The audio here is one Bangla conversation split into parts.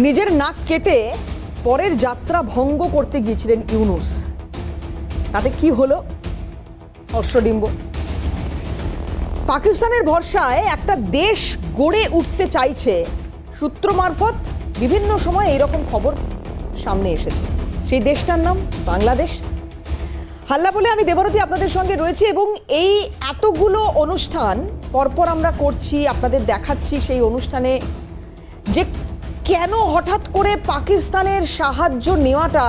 নিজের নাক কেটে পরের যাত্রা ভঙ্গ করতে গিয়েছিলেন ইউনূস। তাতে কি হলো? অশ্বডিম্ব। পাকিস্তানের ভরসায় একটা দেশ গড়ে উঠতে চাইছে সূত্র মারফত বিভিন্ন সময় এইরকম খবর সামনে এসেছে। সেই দেশটার নাম বাংলাদেশ। হাল্লা বলে আমি দেবরতী আপনাদের সঙ্গে রয়েছি এবং এই এতগুলো অনুষ্ঠান পরপর আমরা করছি, আপনাদের দেখাচ্ছি সেই অনুষ্ঠানে যে কেন হঠাৎ করে পাকিস্তানের সাহায্য নেওয়াটা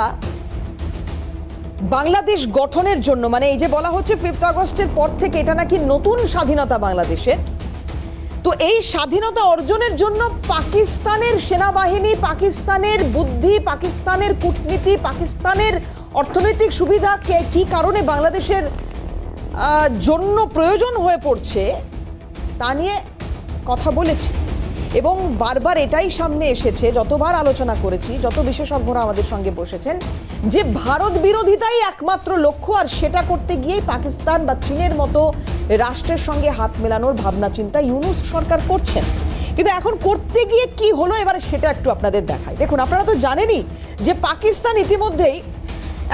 বাংলাদেশ গঠনের জন্য, মানে এই যে বলা হচ্ছে 5 আগস্টের পর থেকে এটা নাকি নতুন স্বাধীনতা বাংলাদেশের, তো এই স্বাধীনতা অর্জনের জন্য পাকিস্তানের সেনাবাহিনী, পাকিস্তানের বুদ্ধি, পাকিস্তানের কূটনীতি, পাকিস্তানের অর্থনৈতিক সুবিধা কি কারণে বাংলাদেশের জন্য প্রয়োজন হয়ে পড়ছে তা নিয়ে কথা বলেছি এবং বারবার এটাই সামনে এসেছে, যতবার আলোচনা করেছি, যত বিশেষজ্ঞরা আমাদের সঙ্গে বসেছেন, যে ভারত বিরোধিতাই একমাত্র লক্ষ্য, আর সেটা করতে গিয়েই পাকিস্তান বা চীনের মতো রাষ্ট্রের সঙ্গে হাত মেলানোর ভাবনা চিন্তা ইউনূস সরকার করছেন। কিন্তু এখন করতে গিয়ে কি হলো এবারে সেটা একটু আপনাদের দেখাই। দেখুন, আপনারা তো জানেনই যে পাকিস্তান ইতিমধ্যেই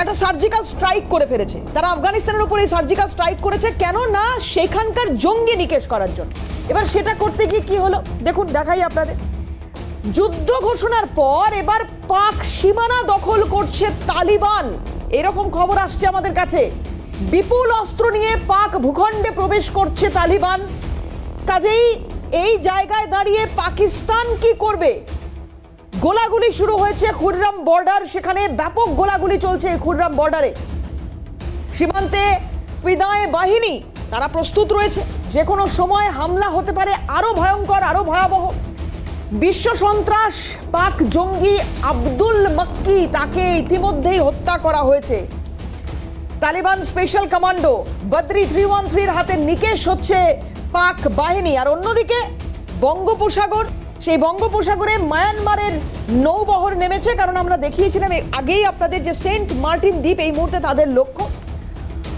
একটা সার্জিক্যাল স্ট্রাইক করে ফেলেছে। তারা আফগানিস্তানের উপর এই সার্জিক্যাল স্ট্রাইক করেছে, কেন না সেখানকার জঙ্গি নিকেশ করার জন্য। এবার সেটা করতে গিয়ে কি হলো দেখুন, দেখাই আপনাদের। যুদ্ধ ঘোষণার পর এবার পাক সীমানা দখল করছে তালিবান, এরকম খবর আসছে আমাদের কাছে। বিপুল অস্ত্র নিয়ে পাক ভূখণ্ডে প্রবেশ করছে তালিবান। কাজেই এই জায়গায় দাঁড়িয়ে পাকিস্তান কি করবে? গোলাগুলি শুরু হয়েছে খুররাম বর্ডার, সেখানে ব্যাপক গোলাগুলি চলছে খুররাম বর্ডারে। সীমান্তে ফিদায়ে বাহিনী তারা প্রস্তুত রয়েছে, যে কোনো সময় হামলা হতে পারে আরো ভয়ঙ্কর, আরো ভয়াবহ। বিশ্ব সন্ত্রাস পাক জঙ্গি আব্দুল মাক্কি, তাকে ইতিমধ্যেই হত্যা করা হয়েছে। তালিবান স্পেশাল কমান্ডো বদ্রি 313-র হাতে নিকেশ হচ্ছে পাক বাহিনী। আর অন্যদিকে বঙ্গোপসাগর, সেই বঙ্গোপসাগরে মায়ানমারের নৌবহর নেমেছে, কারণ আমরা দেখিয়েছিলাম আগেই আপনাদের যে সেন্ট মার্টিন দ্বীপ এই মুহূর্তে তাদের লক্ষ্য।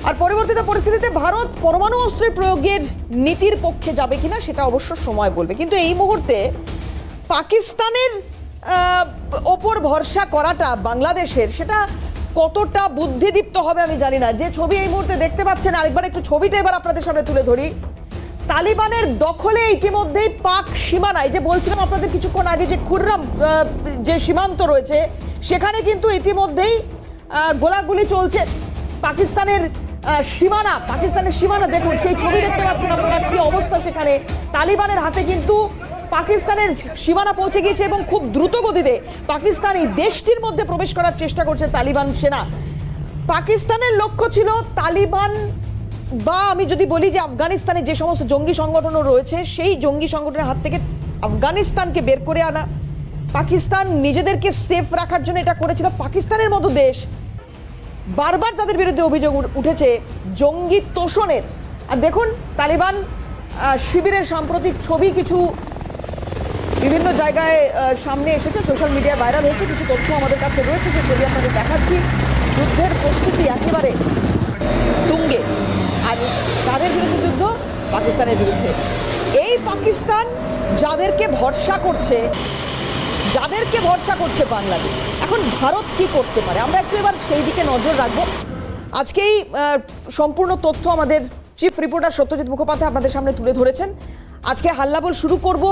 আর পরবর্তীত পরিস্থিতিতে ভারত পরমাণু অস্ত্রের প্রয়োগের নীতির পক্ষে যাবে কিনা সেটা অবশ্য সময় বলবে। কিন্তু এই মুহূর্তে পাকিস্তানের ওপর ভরসা করাটা বাংলাদেশের, সেটা কতটা বুদ্ধিদীপ্ত হবে আমি জানি না। যে ছবি এই মুহূর্তে দেখতে পাচ্ছেন, আরেকবার একটু ছবিটা এবার আপনাদের সামনে তুলে ধরি। তালিবানের দখলে ইতিমধ্যেই পাক সীমানায়, যে বলছিলাম আপনাদের কিছুক্ষণ আগে, যে খুররাম যে সীমান্ত রয়েছে সেখানে কিন্তু ইতিমধ্যেই গোলাগুলি চলছে। পাকিস্তানের সীমানা দেখুন, সেই ছবি দেখতে পাচ্ছেন আপনারা, কি অবস্থা সেখানে। তালিবানের হাতে কিন্তু পাকিস্তানের সীমানা পৌঁছে গিয়েছে এবং খুব দ্রুত গতিতে পাকিস্তান এই দেশটির মধ্যে প্রবেশ করার চেষ্টা করছে তালিবান সেনা। পাকিস্তানের লক্ষ্য ছিল তালিবান, বা আমি যদি বলি যে আফগানিস্তানে যে সমস্ত জঙ্গি সংগঠনও রয়েছে সেই জঙ্গি সংগঠনের হাত থেকে আফগানিস্তানকে বের করে আনা। পাকিস্তান নিজেদেরকে সেফ রাখার জন্য এটা করেছিল। পাকিস্তানের মতো দেশ বারবার তাদের বিরুদ্ধে অভিযোগ উঠেছে জঙ্গি তোষণের। আর দেখুন, তালিবান শিবিরের সাম্প্রতিক ছবি কিছু বিভিন্ন জায়গায় সামনে এসেছে, সোশ্যাল মিডিয়া ভাইরাল হয়েছে, কিছু তথ্য আমাদের কাছে রয়েছে, সেই ছবি আপনাদের দেখাচ্ছি। যুদ্ধের প্রস্তুতি একেবারে তুঙ্গে, আর তাদের বিরুদ্ধে যুদ্ধ পাকিস্তানের বিরুদ্ধে। এই পাকিস্তান যাদেরকে ভরসা করছে বাংলাদেশ, এখন ভারত কি করতে পারে আমরা একটু এবার সেই দিকে নজর রাখবো। আজকেই সম্পূর্ণ তথ্য আমাদের চিফ রিপোর্টার সত্যজিৎ মুখোপাধ্যায় আপনাদের সামনে তুলে ধরেছেন। আজকে হাল্লাবল শুরু করব,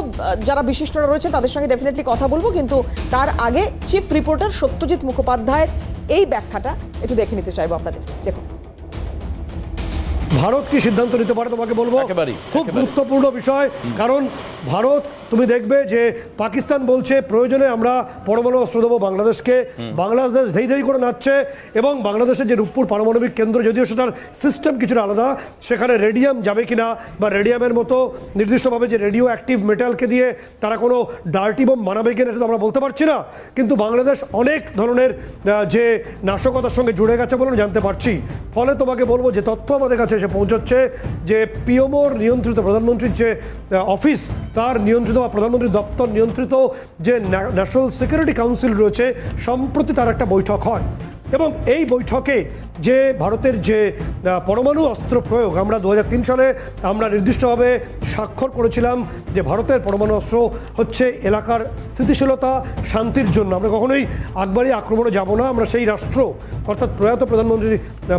যারা বিশিষ্টরা রয়েছে তাদের সঙ্গে ডেফিনেটলি কথা বলবো, কিন্তু তার আগে চিফ রিপোর্টার সত্যজিৎ মুখোপাধ্যায়ের এই ব্যাখ্যাটা একটু দেখে নিতে চাইবো আপনাদের। দেখুন, ভারত কি সিদ্ধান্ত নিতে পারে তোমাকে বলবো, খুব গুরুত্বপূর্ণ বিষয়। কারণ ভারত, তুমি দেখবে যে পাকিস্তান বলছে প্রয়োজনে আমরা পরমাণু অস্ত্র দেবো বাংলাদেশকে। বাংলাদেশ ধেই ধেই করে নাচছে এবং বাংলাদেশের যে রূপপুর পারমাণবিক কেন্দ্র, যদিও সেটার সিস্টেম কিছুটা আলাদা, সেখানে রেডিয়াম যাবে কিনা, বা রেডিয়ামের মতো নির্দিষ্টভাবে যে রেডিও অ্যাক্টিভ মেটালকে দিয়ে তারা কোনো ডার্টি বোম বানাবে কিনা এটা তো আমরা বলতে পারছি না। কিন্তু বাংলাদেশ অনেক ধরনের যে নাশকতার সঙ্গে জুড়ে গেছে বলে জানতে পারছি। ফলে তোমাকে বলবো যে তথ্য আমাদের কাছে এসে পৌঁছচ্ছে যে পিএমওর নিয়ন্ত্রিত, প্রধানমন্ত্রীর যে অফিস তার নিয়ন্ত্রিত বা প্রধানমন্ত্রীর দপ্তর নিয়ন্ত্রিত যে ন্যাশনাল সিকিউরিটি কাউন্সিল রয়েছে, সম্প্রতি তার একটা বৈঠক হয় এবং এই বৈঠকে যে ভারতের যে পরমাণু অস্ত্র প্রয়োগ, আমরা 2003 সালে আমরা নির্দিষ্টভাবে স্বাক্ষর করেছিলাম যে ভারতের পরমাণু অস্ত্র হচ্ছে এলাকার স্থিতিশীলতা শান্তির জন্য। আমরা কখনোই আকবরী আক্রমণে যাব না। আমরা সেই রাষ্ট্র, অর্থাৎ প্রয়াত প্রধানমন্ত্রী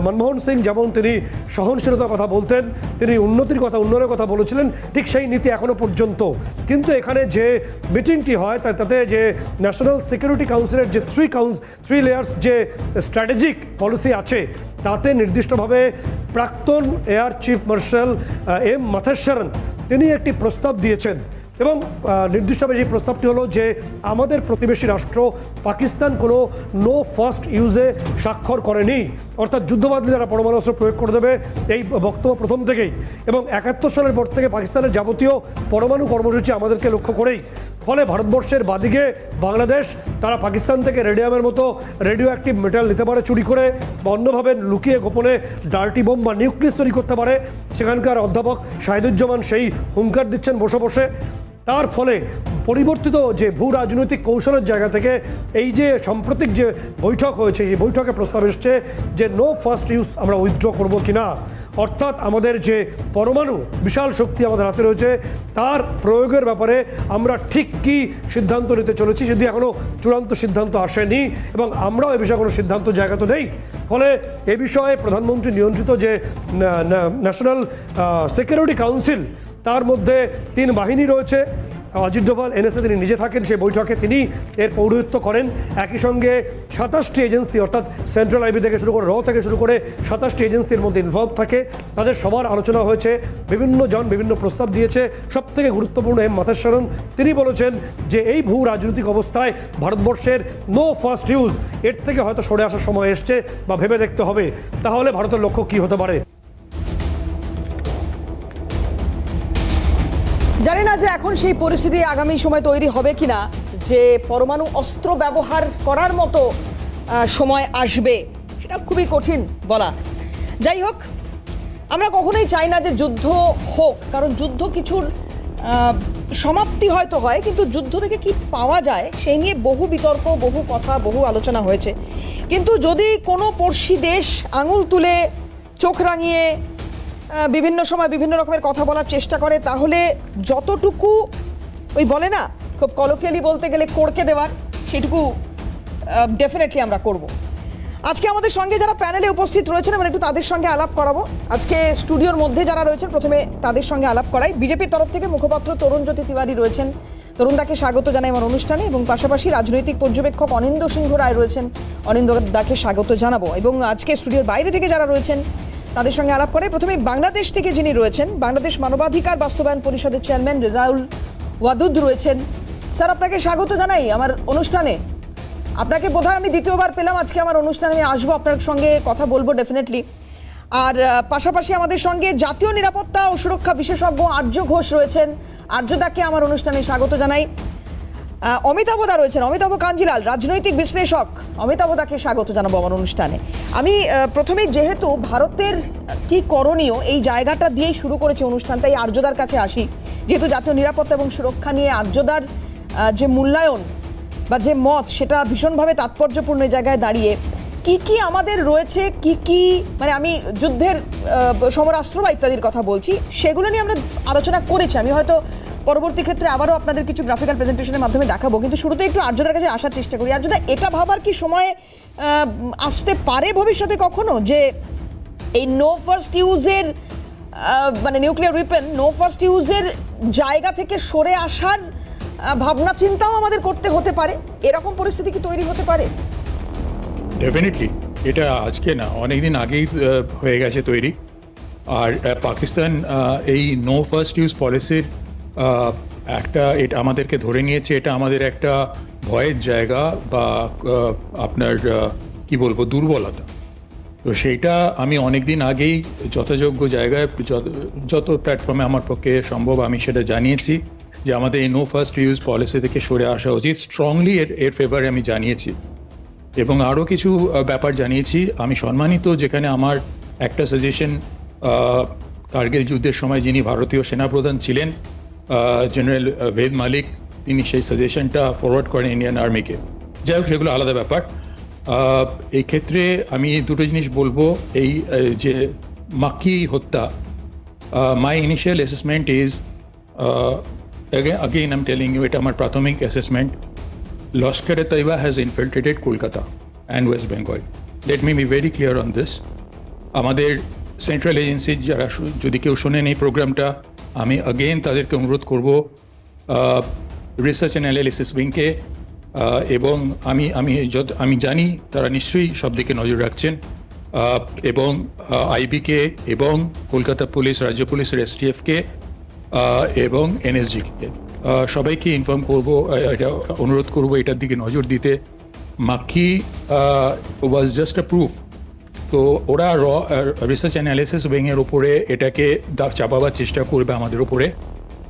মনমোহন সিং যেমন তিনি সহনশীলতার কথা বলতেন, তিনি উন্নতির কথা, উন্নয়নের কথা বলেছিলেন, ঠিক সেই নীতি এখনো পর্যন্ত। কিন্তু এখানে যে মিটিংটি হয় তাতে যে ন্যাশনাল সিকিউরিটি কাউন্সিলের যে থ্রি লেয়ার্স যে স্ট্র্যাটেজিক পলিসি আছে, তাতে নির্দিষ্টভাবে প্রাক্তন এয়ার চিফ মার্শাল এম মাথেশ্বরন তিনি একটি প্রস্তাব দিয়েছেন এবং নির্দিষ্টভাবে সেই প্রস্তাবটি হলো যে আমাদের প্রতিবেশী রাষ্ট্র পাকিস্তান কোনো নো ফার্স্ট ইউজে স্বাক্ষর করেনি, অর্থাৎ যুদ্ধবাদী যারা পরমাণু অস্ত্র প্রয়োগ করে দেবে, এই বক্তব্য প্রথম থেকেই। এবং 71 সালের পর থেকে পাকিস্তানের যাবতীয় পরমাণু কর্মসূচি আমাদেরকে লক্ষ্য করেই। ফলে ভারতবর্ষের বাদিকে বাংলাদেশ তারা পাকিস্তান থেকে রেডিয়ামের মতো রেডিও অ্যাক্টিভ মেটাল নিতে পারে চুরি করে, বা অন্যভাবে লুকিয়ে গোপনে ডার্টি বোম বা নিউক্লিয়াস তৈরি করতে পারে। সেখানকার অধ্যাপক শাহিদুজ্জামান সেই হুঙ্কার দিচ্ছেন বসে বসে। তার ফলে পরিবর্তিত যে ভূ রাজনৈতিক কৌশলের জায়গা থেকে এই যে সাম্প্রতিক যে বৈঠক হয়েছে, সেই বৈঠকে প্রস্তাব এসছে যে নো ফার্স্ট ইউজ আমরা উইথড্র করবো কিনা, অর্থাৎ আমাদের যে পরমাণু বিশাল শক্তি আমাদের হাতে রয়েছে তার প্রয়োগের ব্যাপারে আমরা ঠিক কী সিদ্ধান্ত নিতে চলেছি সেটি এখনও চূড়ান্ত সিদ্ধান্ত আসেনি এবং আমরাও এ বিষয়ে কোনো সিদ্ধান্ত জায়গা তো নেই। ফলে এ বিষয়ে প্রধানমন্ত্রী নিয়ন্ত্রিত যে ন্যাশনাল সিকিউরিটি কাউন্সিল, তার মধ্যে 3 বাহিনী রয়েছে। অজিত ডোভাল এনএসএ তিনি নিজে থাকেন সেই বৈঠকে, তিনি এর পৌরোহিত্য করেন। একই সঙ্গে 27টি এজেন্সি, অর্থাৎ সেন্ট্রাল আইবি থেকে শুরু করে র থেকে শুরু করে 27টি এজেন্সির মধ্যে ইনভলভ থাকে। তাদের সবার আলোচনা হয়েছে, বিভিন্ন জন বিভিন্ন প্রস্তাব দিয়েছে। সবথেকে গুরুত্বপূর্ণ এম মাথেশ্বরন তিনি বলেছেন যে এই ভূ রাজনৈতিক অবস্থায় ভারতবর্ষের নো ফার্স্ট ইউজ এর থেকে হয়তো সরে আসার সময় এসছে বা ভেবে দেখতে হবে তাহলে ভারতের লক্ষ্য কী হতে পারে। জানি না যে এখন সেই পরিস্থিতি আগামী সময় তৈরি হবে কিনা যে পরমাণু অস্ত্র ব্যবহার করার মতো সময় আসবে, সেটা খুবই কঠিন বলা। যাই হোক, আমরা কখনোই চাই না যে যুদ্ধ হোক, কারণ যুদ্ধ কিছুর সমাপ্তি হয়তো হয়, কিন্তু যুদ্ধ থেকে কি পাওয়া যায় সেই নিয়ে বহু বিতর্ক, বহু কথা, বহু আলোচনা হয়েছে। কিন্তু যদি কোনো পড়শি দেশ আঙুল তুলে চোখ রাঙিয়ে বিভিন্ন সময় বিভিন্ন রকমের কথা বলার চেষ্টা করে, তাহলে যতটুকু ওই বলে না খুব কলোকিয়ালি বলতে গেলে কড়কে দেওয়ার, সেটুকু ডেফিনেটলি আমরা করব। আজকে আমাদের সঙ্গে যারা প্যানেলে উপস্থিত রয়েছেন আমরা একটু তাদের সঙ্গে আলাপ করাবো। আজকে স্টুডিওর মধ্যে যারা রয়েছেন প্রথমে তাদের সঙ্গে আলাপ করাই। বিজেপির তরফ থেকে মুখপাত্র তরুণজ্যোতি তিওয়ারি রয়েছেন, তরুণদাকে স্বাগত জানাই আমার অনুষ্ঠানে, এবং পাশাপাশি রাজনৈতিক পর্যবেক্ষক অনিন্দ্য সিংহ রায় রয়েছেন, অনিন্দ্যদাকে স্বাগত জানাবো। এবং আজকে স্টুডিওর বাইরে থেকে যারা রয়েছেন তাদের সঙ্গে আলাপ করে প্রথমে বাংলাদেশ থেকে যিনি রয়েছেন, বাংলাদেশ মানবাধিকার বাস্তবায়ন পরিষদের চেয়ারম্যান রেজাউল ওয়াদুদ রয়েছেন। স্যার, আপনাকে স্বাগত জানাই আমার অনুষ্ঠানে। আপনাকে বোধহয় আমি দ্বিতীয়বার পেলাম আজকে আমার অনুষ্ঠানে, আমি আসবো, আপনার সঙ্গে কথা বলবো ডেফিনেটলি। আর পাশাপাশি আমাদের সঙ্গে জাতীয় নিরাপত্তা ও সুরক্ষা বিশেষজ্ঞ আর্য ঘোষ রয়েছেন, আর্যদাকে আমার অনুষ্ঠানে স্বাগত জানাই। অমিতাভদা রয়েছেন, অমিতাভ কাঞ্জিলাল রাজনৈতিক বিশ্লেষক, অমিতাভদাকে স্বাগত জানাবো আমার অনুষ্ঠানে। আমি প্রথমে যেহেতু ভারতের কি করণীয় এই জায়গাটা দিয়েই শুরু করেছি অনুষ্ঠান, তাই আর্যদার কাছে আসি। যেহেতু জাতীয় নিরাপত্তা এবং সুরক্ষা নিয়ে আর্যদার যে মূল্যায়ন বা যে মত, সেটা ভীষণভাবে তাৎপর্যপূর্ণ জায়গায় দাঁড়িয়ে কি কি আমাদের রয়েছে, কি কি মানে আমি যুদ্ধের সমরাস্ত্র বা ইত্যাদির কথা বলছি, সেগুলো নিয়ে আমরা আলোচনা করেছি। আমি হয়তো পরবর্তী ক্ষেত্রে আবারও আপনাদের কিছু গ্রাফিক্যাল প্রেজেন্টেশনের মাধ্যমে দেখাবো, কিন্তু শুরুতে একটু আর্যদার কাছে আসার চেষ্টা করি। আর্যদা, এটা ভাবার কি সময় আসতে পারে ভবিষ্যতে কখনো যে এই নো ফার্স্ট ইউজের মানে নিউক্লিয়ার ওয়েপন নো ফার্স্ট ইউজের জায়গা থেকে সরে আসার ভাবনা চিন্তাও আমাদের করতে হতে পারে? এরকম পরিস্থিতি কি তৈরি হতে পারে? ডেফিনেটলি, এটা আজকে না, অনেকদিন আগেই হয়ে গেছে তৈরি। আর পাকিস্তান এই নো ফার্স্ট ইউজ পলিসির এটা আমাদেরকে ধরে নিয়েছে। এটা আমাদের একটা ভয়ের জায়গা বা আপনার কি বলবো দুর্বলতা। তো সেইটা আমি অনেকদিন আগেই যথাযোগ্য জায়গায় যত প্ল্যাটফর্মে আমার পক্ষে সম্ভব আমি সেটা জানিয়েছি যে আমাদের এই নো ফার্স্ট ইউজ পলিসি থেকে সরে আসা উচিত। স্ট্রংলি এর ফেভারে আমি জানিয়েছি এবং আরও কিছু ব্যাপার জানিয়েছি। আমি সম্মানিত যেখানে আমার একটা সাজেশন কার্গিল যুদ্ধের সময় যিনি ভারতীয় সেনাপ্রধান ছিলেন জেনারেল ভেদ মালিক, তিনি সেই সাজেশনটা ফরওয়ার্ড করেন ইন্ডিয়ান আর্মিকে। যাই হোক, সেগুলো আলাদা ব্যাপার। এই ক্ষেত্রে আমি দুটো জিনিস বলবো। এই যে মাক্কি হত্যা, my initial assessment is again I'm telling you, এটা আমার প্রাথমিক assessment. Lashkar-e-Taiba has infiltrated Kolkata and West Bengal. Let me be very clear on this. আমাদের সেন্ট্রাল এজেন্সির যারা যদি কেউ শোনেন এই প্রোগ্রামটা, আমি অগেন তাদেরকে অনুরোধ করব রিসার্চ অ্যান্ড অ্যানালিসিস উইংকে, এবং আমি জানি তারা নিশ্চয়ই সব দিকে নজর রাখছেন, এবং আইবিকে এবং কলকাতা পুলিশ, রাজ্য পুলিশের এসটিএফকে এবং এনএসজিকে সবাইকে ইনফর্ম করব, এটা অনুরোধ করব এটার দিকে নজর দিতে। Makki was just a proof. তো ওরা রিসার্চ অ্যানালিসিস উইংয়ের উপরে এটাকে চাপাবার চেষ্টা করবে আমাদের উপরে,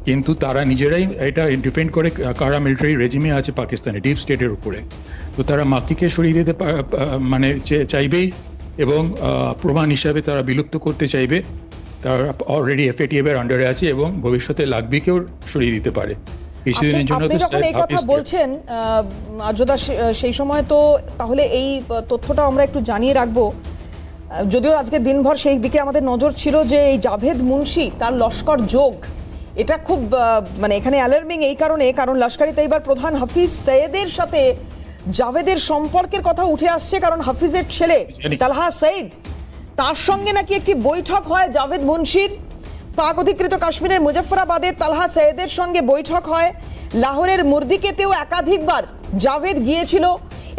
কিন্তু তারা নিজেরাই এটা ডিফেন্ড করে কারা মিলিটারি রেজিমে আছে পাকিস্তানে, ডিপ স্টেটের উপরে। তো তারা মাক্কিকে সরিয়ে দিতে মানে চাইবেই, এবং প্রমাণ হিসাবে তারা বিলুপ্ত করতে চাইবে। তারা অলরেডি এফএটিএফ এর আন্ডারে আছে এবং ভবিষ্যতে লাগবিকেও সরিয়ে দিতে পারে কিছুদিনের জন্য। আপনি যখন এই কথা বলছেন আর্যদা, সেই সময় তো তাহলে এই তথ্যটা আমরা একটু জানিয়ে রাখবো, যদিও আজকে দিনভর সেই দিকে আমাদের নজর ছিল যে এই জাভেদ মুন্সি তার লস্কর যোগ, এটা খুব মানে এখানে অ্যালার্মিং এই কারণ লস্কর-ই-তৈবার প্রধান হাফিজ সৈয়দের সাথে জাভেদের সম্পর্কের কথা উঠে আসছে, কারণ হাফিজের ছেলে তালহা সৈয়দ, তার সঙ্গে নাকি একটি বৈঠক হয় জাভেদ মুন্সির। পাক অধিকৃত কাশ্মীরের মুজফ্ফরাবাদে তালহা সৈয়দের সঙ্গে বৈঠক হয়। লাহোরের মুর্দিকেতেও একাধিকবার জাভেদ গিয়েছিল।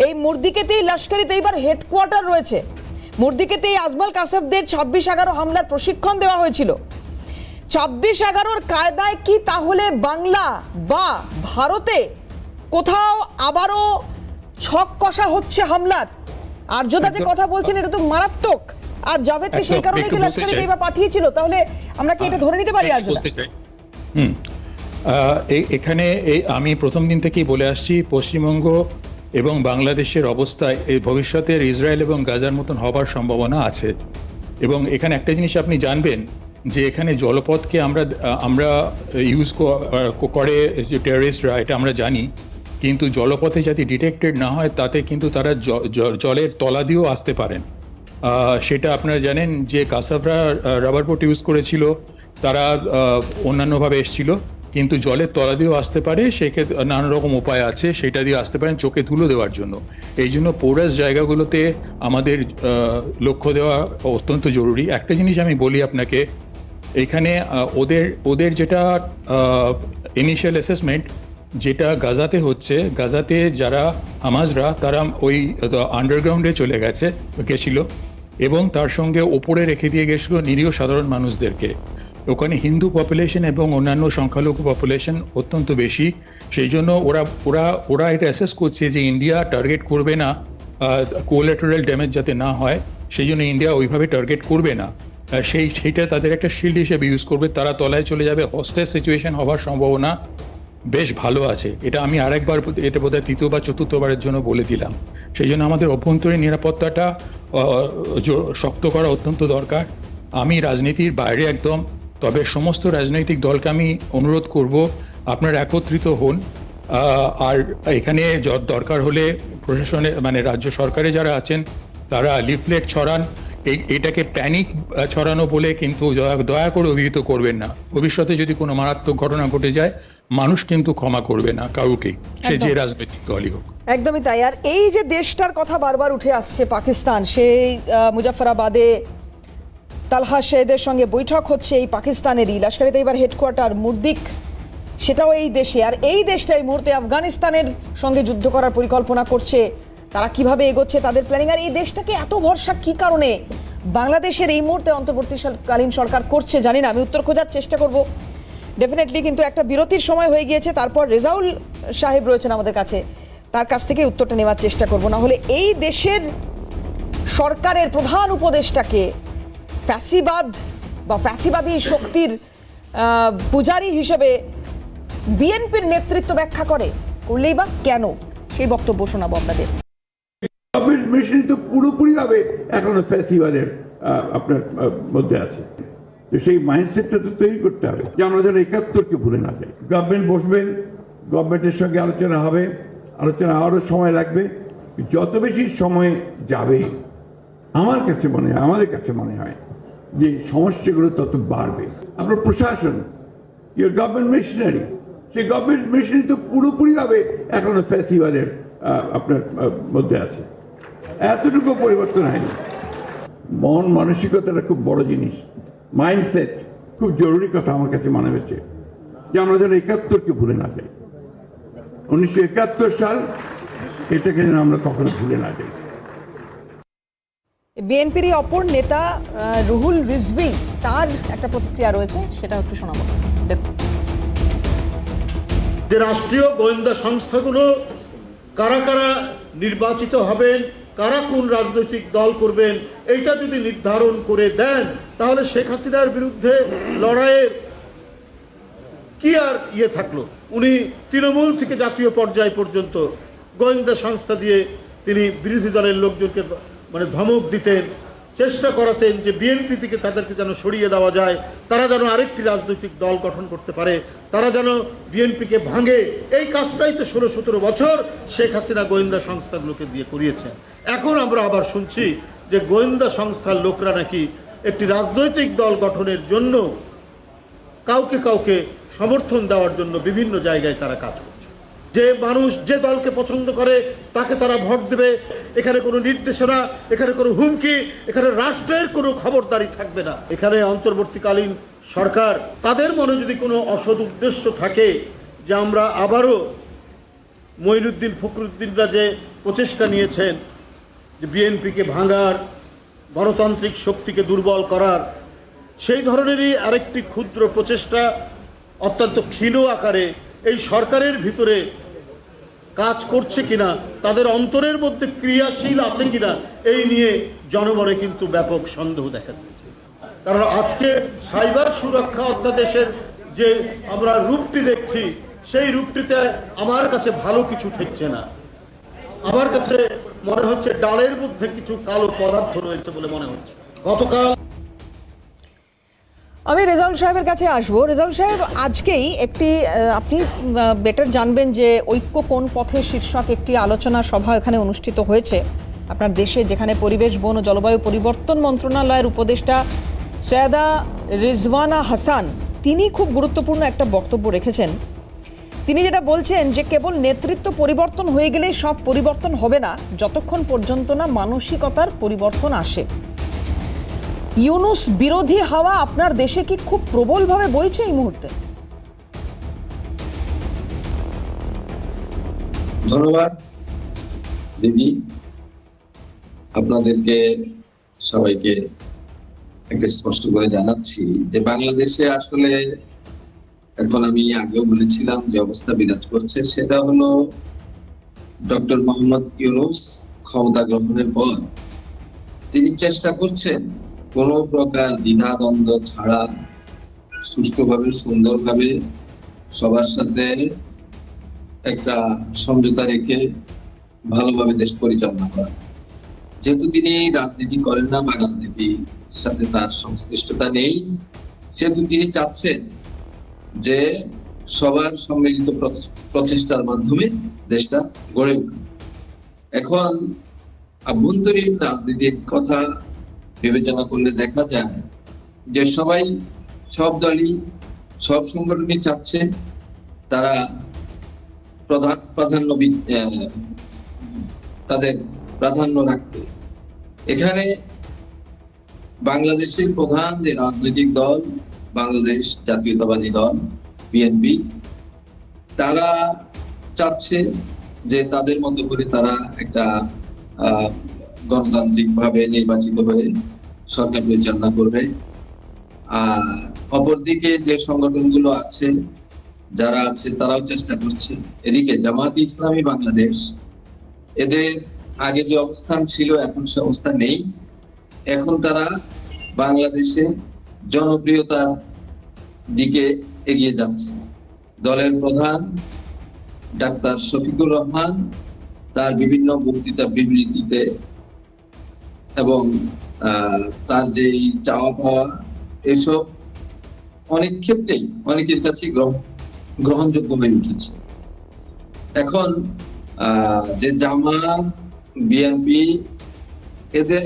এই মুর্দিকেতেই লস্কর-ই-তৈবার হেডকোয়ার্টার রয়েছে। মুর্দিকেতেই আজমল কাসেফদের 26/11 হামলার প্রশিক্ষণ দেওয়া হয়েছিল। 26/11 কায়দায় কি তাহলে বাংলা বা ভারতে কোথাও আবারও ছক কষা হচ্ছে হামলার? আর্যদা যে কথা বলছেন এটা তো মারাত্মক। আর জাভেদকে সেই কারণে কি লস্কর-ই-তৈবা পাঠিয়েছিল, তাহলে আমরা কি এটা ধরে নিতে পারি আর্যদা? এখানে আমি প্রথম দিন থেকেই বলে আসছি, পশ্চিমবঙ্গ এবং বাংলাদেশের অবস্থায় এই ভবিষ্যতের ইসরায়েল এবং গাজার মতন হবার সম্ভাবনা আছে। এবং এখানে একটা জিনিস আপনি জানবেন যে এখানে জলপথকে আমরা ইউজ করে টেররিস্টরা, এটা আমরা জানি, কিন্তু জলপথে যাতে ডিটেক্টেড না হয় তাতে কিন্তু তারা জলের তলা দিয়েও আসতে পারেন। সেটা আপনারা জানেন যে কাসাফরা রাবার বোট ইউজ করেছিল, তারা অন্যান্যভাবে এসেছিল, কিন্তু জলের তলা দিয়েও আসতে পারে। সেক্ষেত্রে নানা রকম উপায় আছে, সেটা দিয়ে আসতে পারেন চোখে ধুলো দেওয়ার জন্য। এই জন্য পোরাস জায়গাগুলোতে আমাদের লক্ষ্য দেওয়া অত্যন্ত জরুরি। একটা জিনিস আমি বলি আপনাকে, এখানে ওদের যেটা ইনিশিয়াল অ্যাসেসমেন্ট যেটা গাজাতে হচ্ছে, গাজাতে যারা হামাজরা তারা ওই আন্ডারগ্রাউন্ডে চলে গেছিল এবং তার সঙ্গে ওপরে রেখে দিয়ে গেছিল নিরীহ সাধারণ মানুষদেরকে। ওখানে হিন্দু পপুলেশন এবং অন্যান্য সংখ্যালঘু পপুলেশন অত্যন্ত বেশি, সেই জন্য ওরা এটা অ্যাসেস করছে যে ইন্ডিয়া টার্গেট করবে না, কোলাটেরাল ড্যামেজ যাতে না হয়, সেই জন্য ইন্ডিয়া ওইভাবে টার্গেট করবে না। সেইটা তাদের একটা শিল্ড হিসেবে ইউজ করবে। তারা তলায় চলে যাবে, হস্টেজ সিচুয়েশন হওয়ার সম্ভাবনা বেশ ভালো আছে। এটা আমি আরেকবার, এটা বোধহয় তৃতীয় বা চতুর্থবারের জন্য বলে দিলাম। সেই জন্য আমাদের অভ্যন্তরীণ নিরাপত্তাটা শক্ত করা অত্যন্ত দরকার। আমি রাজনীতির বাইরে একদম, তবে সমস্ত রাজনৈতিক দলকে আমি অনুরোধ করব আপনারা একত্রিত হন। আর এখানে দরকার হলে প্রশাসনে মানে রাজ্য সরকারে যারা আছেন তারা লিফলেট ছড়ান। এটাকে প্যানিক ছড়ানো বলে কিন্তু দয়া করে অভিহিত করবেন না। ভবিষ্যতে যদি কোনো মারাত্মক ঘটনা ঘটে যায়, মানুষ কিন্তু ক্ষমা করবে না কাউকে, সে যে রাজনৈতিক দলই হোক। একদমই তাই। আর এই যে দেশটার কথা বারবার উঠে আসছে পাকিস্তান, সেই মুজফ্ফরাবাদে তালহা সৈয়দের সঙ্গে বৈঠক হচ্ছে এই পাকিস্তানেরই, লস্কর-ই-তৈবার হেডকোয়ার্টার মুর্দিক সেটাও এই দেশে। আর এই দেশটা এই মুহূর্তে আফগানিস্তানের সঙ্গে যুদ্ধ করার পরিকল্পনা করছে। তারা কিভাবে এগোচ্ছে তাদের প্ল্যানিং। আর এই দেশটাকে এত ভরসা কি কারণে বাংলাদেশের এই মুহূর্তে অন্তর্বর্তীকালীন সরকার করছে জানি না, আমি উত্তর খোঁজার চেষ্টা করব ডেফিনেটলি। কিন্তু একটা বিরতির সময় হয়ে গিয়েছে, তারপর রেজাউল সাহেব রয়েছেন আমাদের কাছে, তার কাছ থেকে উত্তরটা নেওয়ার চেষ্টা করব। না হলে এই দেশের সরকারের প্রধান উপদেষ্টাকে ফ্যাসিবাদ বা ফ্যাসিবাদী শক্তির পূজারী হিসেবে বিএনপির নেতৃত্ব ব্যাখ্যা করলেই বা কেন, সেই বক্তব্য শোনাবো আপনাদের। গভর্নমেন্ট মেশিন তো পুরোপুরিভাবে এখনো ফ্যাসিবাদের আপনার মধ্যে আছে। তো সেই মাইন্ডসেটটা তো তৈরি করতে হবে যে আমরা যেন ৭১কে ভুলে না যাই। গভর্নমেন্ট বসবেন, গভর্নমেন্টের সঙ্গে আলোচনা হবে, আলোচনা আরও সময় লাগবে, যত বেশি সময় যাবে আমার কাছে মনে হয়, আমাদের কাছে মনে হয় যে সমস্যাগুলো তত বাড়বে। আপনার প্রশাসন, ইউর গভর্নমেন্ট মেশিনারি, সেই গভর্নমেন্ট মেশিনারি তো পুরোপুরিভাবে এখনো ফ্যাসিবাদের আপনার মধ্যে আছে, এতটুকু পরিবর্তন হয়নি। মন মানসিকতাটা খুব বড় জিনিস, মাইন্ডসেট খুব জরুরি কথা আমার কাছে মনে হয়েছে, যে আমরা যেন ৭১কে ভুলে না যাই, ১৯৭১ সাল, এটাকে যেন আমরা কখনো ভুলে না যাই। বিএনপির অপর নেতা রুহুল রিজভী, তার একটা প্রতিক্রিয়া রয়েছে, সেটা একটু শোনাবো, দেখুন। যে রাষ্ট্রীয় গোয়েন্দা সংস্থাগুলো কারা কারা নির্বাচিত হবেন, কারা কোন রাজনৈতিক দল করবেন, এইটা যদি নির্ধারণ করে দেন, তাহলে শেখ হাসিনার বিরুদ্ধে লড়াইয়ের কি আর থাকলো। উনি তৃণমূল থেকে জাতীয় পর্যায় পর্যন্ত গোয়েন্দা সংস্থা দিয়ে তিনি বিরোধী দলের লোকজনকে ধমক দিতেন, চেষ্টা করাতেন যে বিএনপি থেকে তাদেরকে যেন সরিয়ে দেওয়া যায়, তারা যেন আরেকটি রাজনৈতিক দল গঠন করতে পারে, তারা যেন বিএনপিকে ভাঙে। এই কাজটাই তো ১৬-১৭ বছর শেখ হাসিনা গোয়েন্দা সংস্থাগুলোকে দিয়ে করিয়েছেন। এখন আমরা আবার শুনছি যে গোয়েন্দা সংস্থার লোকরা নাকি একটি রাজনৈতিক দল গঠনের জন্য কাউকে কাউকে সমর্থন দেওয়ার জন্য বিভিন্ন জায়গায় তারা কাজ করছে। যে মানুষ যে দলকে পছন্দ করে তাকে তারা ভোট দেবে, এখানে কোনো নির্দেশনা, এখানে কোনো হুমকি, এখানে রাষ্ট্রের কোনো খবরদারি থাকবে না। এখানে অন্তর্বর্তীকালীন সরকার, তাদের মনে যদি কোনো অসৎ উদ্দেশ্য থাকে যে আমরা আবারও মঈনুদ্দিন ফখরুদ্দিনরা যে প্রচেষ্টা নিয়েছেন যে বিএনপিকে ভাঙার, গণতান্ত্রিক শক্তিকে দুর্বল করার, সেই ধরনেরই আরেকটি ক্ষুদ্র প্রচেষ্টা অত্যন্ত ক্ষীণ আকারে এই সরকারের ভিতরে কাজ করছে কিনা, তাদের অন্তরের মধ্যে ক্রিয়াশীল আছে কিনা, এই নিয়ে জনগণে কিন্তু ব্যাপক সন্দেহ দেখা দিচ্ছে। কারণ আজকে সাইবার সুরক্ষা অধ্যাদেশের যে আমরা রূপটি দেখছি, সেই রূপটিতে আমার কাছে ভালো কিছু ঠেকছে না। আমার কাছে মনে হচ্ছে ডালের মধ্যে কিছু কালো পদার্থ রয়েছে বলে মনে হচ্ছে। গতকাল আমি রেজাউল সাহেবের কাছে আসবো। রেজাউল সাহেব, আজকেই একটি আপনি বেটার জানবেন যে ঐক্য কোন পথে শীর্ষক একটি আলোচনা সভা এখানে অনুষ্ঠিত হয়েছে আপনার দেশে, যেখানে পরিবেশ, বন ও জলবায়ু পরিবর্তন মন্ত্রণালয়ের উপদেষ্টা সৈয়দা রিজওয়ানা হাসান, তিনি খুব গুরুত্বপূর্ণ একটা বক্তব্য রেখেছেন। তিনি যেটা বলছেন যে কেবল নেতৃত্ব পরিবর্তন হয়ে গেলে সব পরিবর্তন হবে না, যতক্ষণ পর্যন্ত না মানসিকতার পরিবর্তন আসে। ইউনূস বিরোধী হাওয়া আপনার দেশে কি খুব প্রবলভাবে বইছে এই মুহূর্তে? ধন্যবাদ দিদি, আপনাদেরকে সবাইকে একটা স্পষ্ট করে জানাচ্ছি যে বাংলাদেশে আসলে এখন, আমি আগেও বলেছিলাম যে অবস্থা বিরাজ করছে, সেটা হলো ডক্টর মোহাম্মদ ইউনূস ক্ষমতা গ্রহণের পর তিনি চেষ্টা করছেন কোনো প্রকার দ্বিধাদ্বন্দ্ব ছাড়া সুষ্ঠুভাবে, সুন্দরভাবে সবার সাথে একটা সমঝোতা রেখে ভালোভাবে দেশ পরিচালনা করা। যেহেতু তিনি রাজনীতি করেন না বা রাজনীতির সাথে তার সংশ্লিষ্টতা নেই, সেহেতু তিনি চাচ্ছেন যে সবার সম্মিলিত প্রচেষ্টার মাধ্যমে দেশটা গড়ে উঠুক। এখন আভ্যন্তরীণ রাজনীতির কথা বিবেচনা করলে দেখা যায় যে সবাই, সব দলই, সব সংগঠনই চাচ্ছে তারা তাদের প্রাধান্য রাখতে। এখানে বাংলাদেশের প্রধান যে রাজনৈতিক দল, বাংলাদেশ জাতীয়তাবাদী দল বিএনপি, তারা চাচ্ছে যে তাদের মতো করে তারা একটা গণতান্ত্রিক ভাবে নির্বাচিত হয়ে সরকার পরিচালনা করবে। আর অপরদিকে যে সংগঠনগুলো আছে, যারা আছে, তারাও চেষ্টা করছে। এদিকে জামায়াতে ইসলামী বাংলাদেশ, এদের আগে যে অবস্থান ছিল এখন সে অবস্থান নেই। এখন তারা বাংলাদেশে জনপ্রিয়তার দিকে এগিয়ে যাচ্ছে। দলের প্রধান ডাক্তার শফিকুর রহমান তার বিভিন্ন বক্তৃতা, বিবৃতিতে এবং তার যে চাওয়া পাওয়া, এসব অনেক ক্ষেত্রেই অনেকের কাছে গ্রহণযোগ্য হয়ে উঠেছে। এখন যে জামাত বিএনপি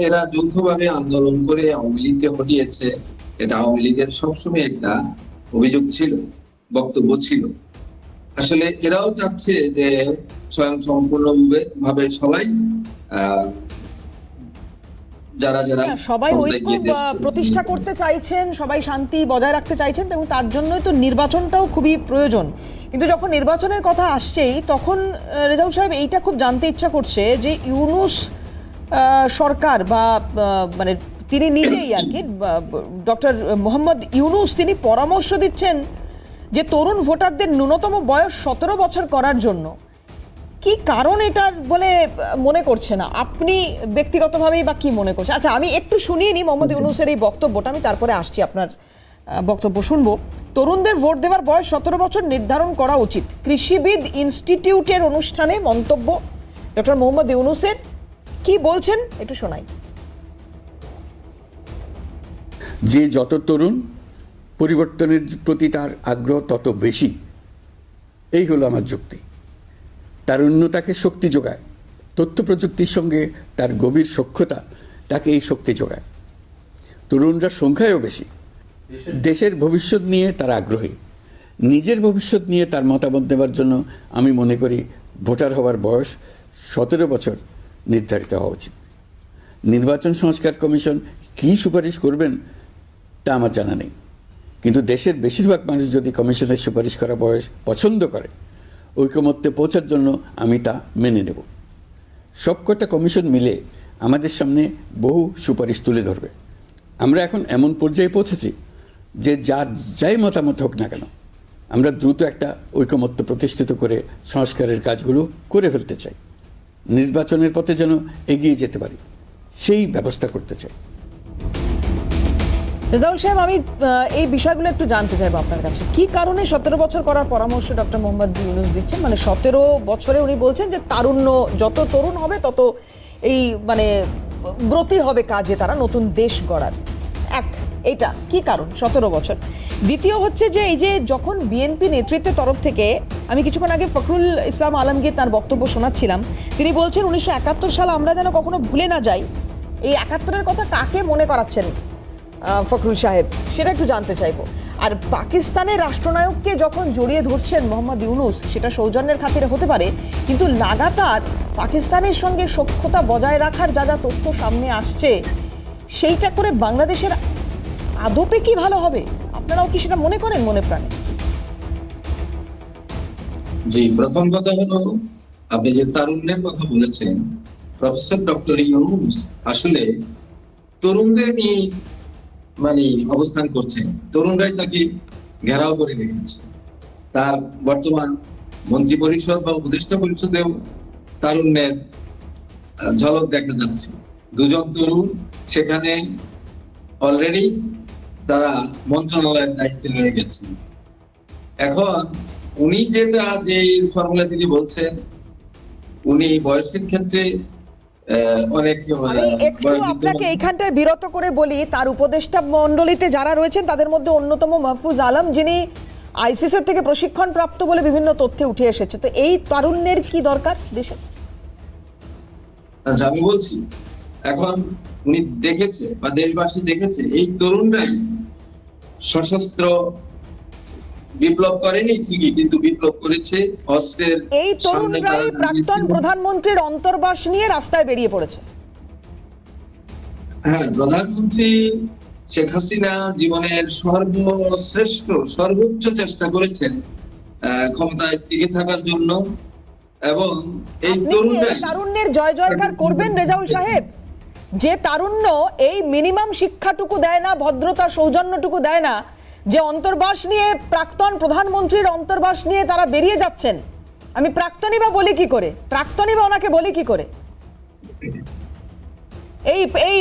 এরা যৌথভাবে আন্দোলন করে আওয়ামী লীগকে হটিয়েছে, এটা আওয়ামী লীগের সবসময় একটা অভিযোগ ছিল, বক্তব্য ছিল। আসলে এরাও চাচ্ছে যে স্বয়ং সম্পূর্ণ ভাবে সবাই যারা সবাই ক্ষমতায় ঐক্য গিয়ে দেশ প্রতিষ্ঠা করতে চাইছেন, সবাই শান্তি বজায় রাখতে চাইছেন, এবং তার জন্যই তো নির্বাচনটাও খুবই প্রয়োজন। কিন্তু যখন নির্বাচনের কথা আসছেই তখন রেজাউল সাহেব এইটা খুব জানতে ইচ্ছা করছে যে ইউনূস সরকার বা মানে তিনি নিজেই আর কি ডক্টর মোহাম্মদ ইউনূস তিনি পরামর্শ দিচ্ছেন যে তরুণ ভোটারদের ন্যূনতম বয়স 17 বছর করার জন্য। কি কারণ এটার বলে মনে করছে না আপনি ব্যক্তিগতভাবেই, বা কি মনে করছেন? আচ্ছা, আমি একটু শুনিয়ে নিই মোহাম্মদ ইউনূসের এই বক্তব্যটা, আমি তারপরে আসছি আপনার বক্তব্য শুনবো। তরুণদের ভোট দেওয়ার বয়স 17 বছর নির্ধারণ করা উচিত, কৃষিবিদ ইনস্টিটিউটের অনুষ্ঠানে মন্তব্য ডক্টর মোহাম্মদ ইউনূসের। কি বলছেন একটু শোনাই। যে যত তরুণ, পরিবর্তনের প্রতি তার আগ্রহ তত বেশি, এই হলো আমার যুক্তি। তারুণ্য তাকে শক্তি যোগায়, তথ্য প্রযুক্তির সঙ্গে তার গভীর সখ্যতা তাকে এই শক্তি যোগায়। তরুণরা সংখ্যায়ও বেশি, দেশের ভবিষ্যৎ নিয়ে তার আগ্রহী, নিজের ভবিষ্যৎ নিয়ে তার মতামত দেওয়ার জন্য আমি মনে করি ভোটার হওয়ার বয়স 17 বছর নির্ধারিত হওয়া উচিত। নির্বাচন সংস্কার কমিশন কী সুপারিশ করবেন তা আমার জানা নেই, কিন্তু দেশের বেশিরভাগ মানুষ যদি কমিশনের সুপারিশ করা বয়স পছন্দ করে, ঐকমত্যে পৌঁছার জন্য আমি তা মেনে নেব। সবকটা কমিশন মিলে আমাদের সামনে বহু সুপারিশ তুলে ধরবে। আমরা এখন এমন পর্যায়ে পৌঁছেছি যে যাই মতামত হোক না কেন, আমরা দ্রুত একটা ঐকমত্য প্রতিষ্ঠিত করে সংস্কারের কাজগুলো করে ফেলতে চাই। নির্বাচনের পথে যেন এগিয়ে যেতে পারি, সেই ব্যবস্থা করতে চাই। রেজাউল সাহেব, আমি এই বিষয়গুলো একটু জানতে চাইবো আপনার কাছে। কি কারণে 17 বছর করার পরামর্শ ডক্টর মোহাম্মদ ইউনূস দিচ্ছেন? মানে 17 বছরে উনি বলছেন যে তারুণ্য যত তরুণ হবে তত এই মানে ব্রতী হবে কাজে, তারা নতুন দেশ গড়ার। এটা কি কারণ 17 বছর? দ্বিতীয় হচ্ছে যে এই যে যখন বিএনপি নেতৃত্বের তরফ থেকে, আমি কিছুক্ষণ আগে ফখরুল ইসলাম আলমগীর তার বক্তব্য শোনাচ্ছিলাম, তিনি বলছেন 1971 সাল আমরা যেন কখনো ভুলে না যাই। এই 71-এর কথা কাকে মনে করাচ্ছেন ফখরুল সাহেব, সেটা একটু জানতে চাইবো। আর পাকিস্তানের রাষ্ট্রনায়ককে যখন জড়িয়ে ধরছেন মোহাম্মদ ইউনূস, সেটা সৌজন্যের খাতিরে হতে পারে, কিন্তু লাগাতার পাকিস্তানের সঙ্গে সখ্যতা বজায় রাখার যা যা তথ্য সামনে আসছে, সেইটা করে বাংলাদেশের আদপে কি ভালো হবে? আপনারাও কি সেটা মনে করেন মনে প্রাণে? জি, প্রথম কথা হলো আপনি যে তারুণ্যের কথা বলেছেন, প্রফেসর ডক্টর ইউনূস আসলে তরুণদের নিয়ে মানে অবস্থান করছেন, তরুণরাই তাকে ঘেরাও করে রেখেছে। তার বর্তমান মন্ত্রী পরিষদ বা উপদেষ্টা পরিষদেও তারুণ্যের ঝলক দেখা যাচ্ছে। দুজন তরুণ সেখানে অলরেডি তারা মন্ত্রণালয়ের দায়িত্বে রয়ে গেছে। এখন উনি যে ফর্মুলা তিনি বলছেন, উনি বয়সের ক্ষেত্রে অনেক আমি একটু আপনাকে এইখানটায় বিরত করে বলি, তার উপদেষ্টা মণ্ডলীতে যারা রয়েছেন তাদের মধ্যে অন্যতম মাহফুজ আলম, যিনি আইসিসির থেকে প্রশিক্ষণ প্রাপ্ত বলে বিভিন্ন তথ্যে উঠে এসেছে। তো এই তারুণ্যের কি দরকার দেশে? আচ্ছা, আমি বলছি, এখন উনি দেখেছে বা দেশবাসী দেখেছে এই তরুণরাই সশস্ত্র বিপ্লব করেনি ঠিকই, কিন্তু বিপ্লব করেছে অস্ত্রের। এই তরুণরাই প্রাক্তন প্রধানমন্ত্রীর অন্তর্বাস নিয়ে রাস্তায় বেরিয়ে পড়েছে। হ্যাঁ, প্রধানমন্ত্রী শেখ হাসিনা জীবনের সর্বশ্রেষ্ঠ সর্বোচ্চ চেষ্টা করেছেন ক্ষমতায় টিকে থাকার জন্য, এবং এই তরুণরাই তারুণ্যের জয় জয়কার করবেন রেজাউল সাহেব? যে তারুণ্য এই মিনিমাম শিক্ষাটুকু দেয় না, ভদ্রতা সৌজন্যটুকু দেয় না, যে অন্তর্বাস নিয়ে প্রাক্তন প্রধানমন্ত্রীর অন্তর্বাস নিয়ে তারা বেরিয়ে যাচ্ছেন, আমি প্রাক্তনী বা বলি কি করে, প্রাক্তনী বা ওনাকে বলি কি করে? এই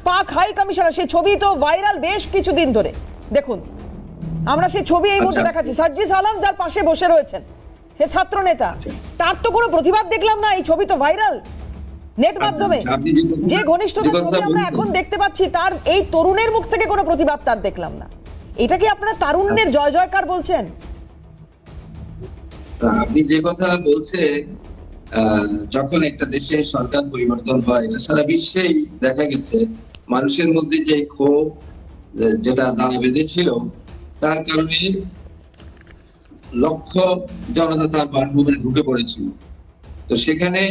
পাক হাই কমিশনার, সেই ছবি তো ভাইরাল বেশ কিছুদিন ধরে। দেখুন, আমরা সেই ছবি এই মুহূর্তে দেখাচ্ছি, সার্জিস আলম যার পাশে বসে রয়েছেন, সে ছাত্র নেতা, তার তো কোনো প্রতিবাদ দেখলাম না। এই ছবি তো ভাইরাল নেট মাধ্যমে, যে ঘনিষ্ঠতার ছবি আমরা এখন দেখতে পাচ্ছি, তার এই তরুণের মুখ থেকে কোনো প্রতিবাদ তার দেখলাম না। এটা কি আপনারা তারুণ্যের জয় জয়কার বলছেন? আপনি যে কথা বলছেন যখন একটা দেশে সরকার পরিবর্তন হয়, এটা সারা বিশ্বেই দেখা গেছে মানুষের মধ্যে যে ক্ষোভ যেটা দানা বেঁধেছিল, তার কারণে লক্ষ জনতা তার বাসভবনে ঢুকে পড়েছিল। তো সেখানে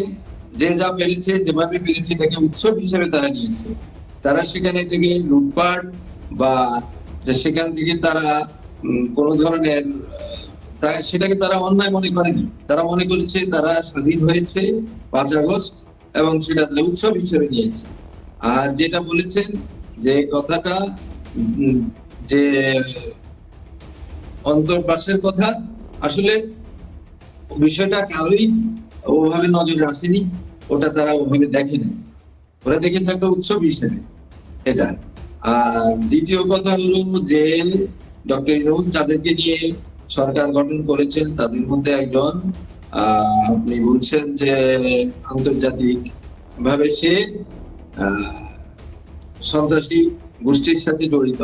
যে যা পেরেছে, যেভাবে পেরেছে, এটাকে উৎসব হিসেবে তারা নিয়েছে। তারা সেখানে থেকে লুটপাট বা সেখান থেকে তারা কোন ধরনের সেটাকে তারা অন্যায় মনে করেনি। তারা মনে করেছে তারা স্বাধীন হয়েছে 5 আগস্ট এবং সেটা তারা উৎসব হিসেবে নিয়েছে। আর যেটা বলেছেন যে কথাটা, যে অন্তর্বাসের কথা, আসলে বিষয়টা কারোই ওভাবে নজরে আসেনি, ওটা তারা ওভাবে দেখেনি, ওরা দেখেছে একটা উৎসব হিসেবে এটা। আর দ্বিতীয় কথা হলো যে ডক্টর ইউনূস যাদেরকে নিয়ে সরকার গঠন করেছেন তাদের মধ্যে একজন, আপনি বলছেন যে আন্তর্জাতিক ভাবে সে সন্ত্রাসী গোষ্ঠীর সাথে জড়িত,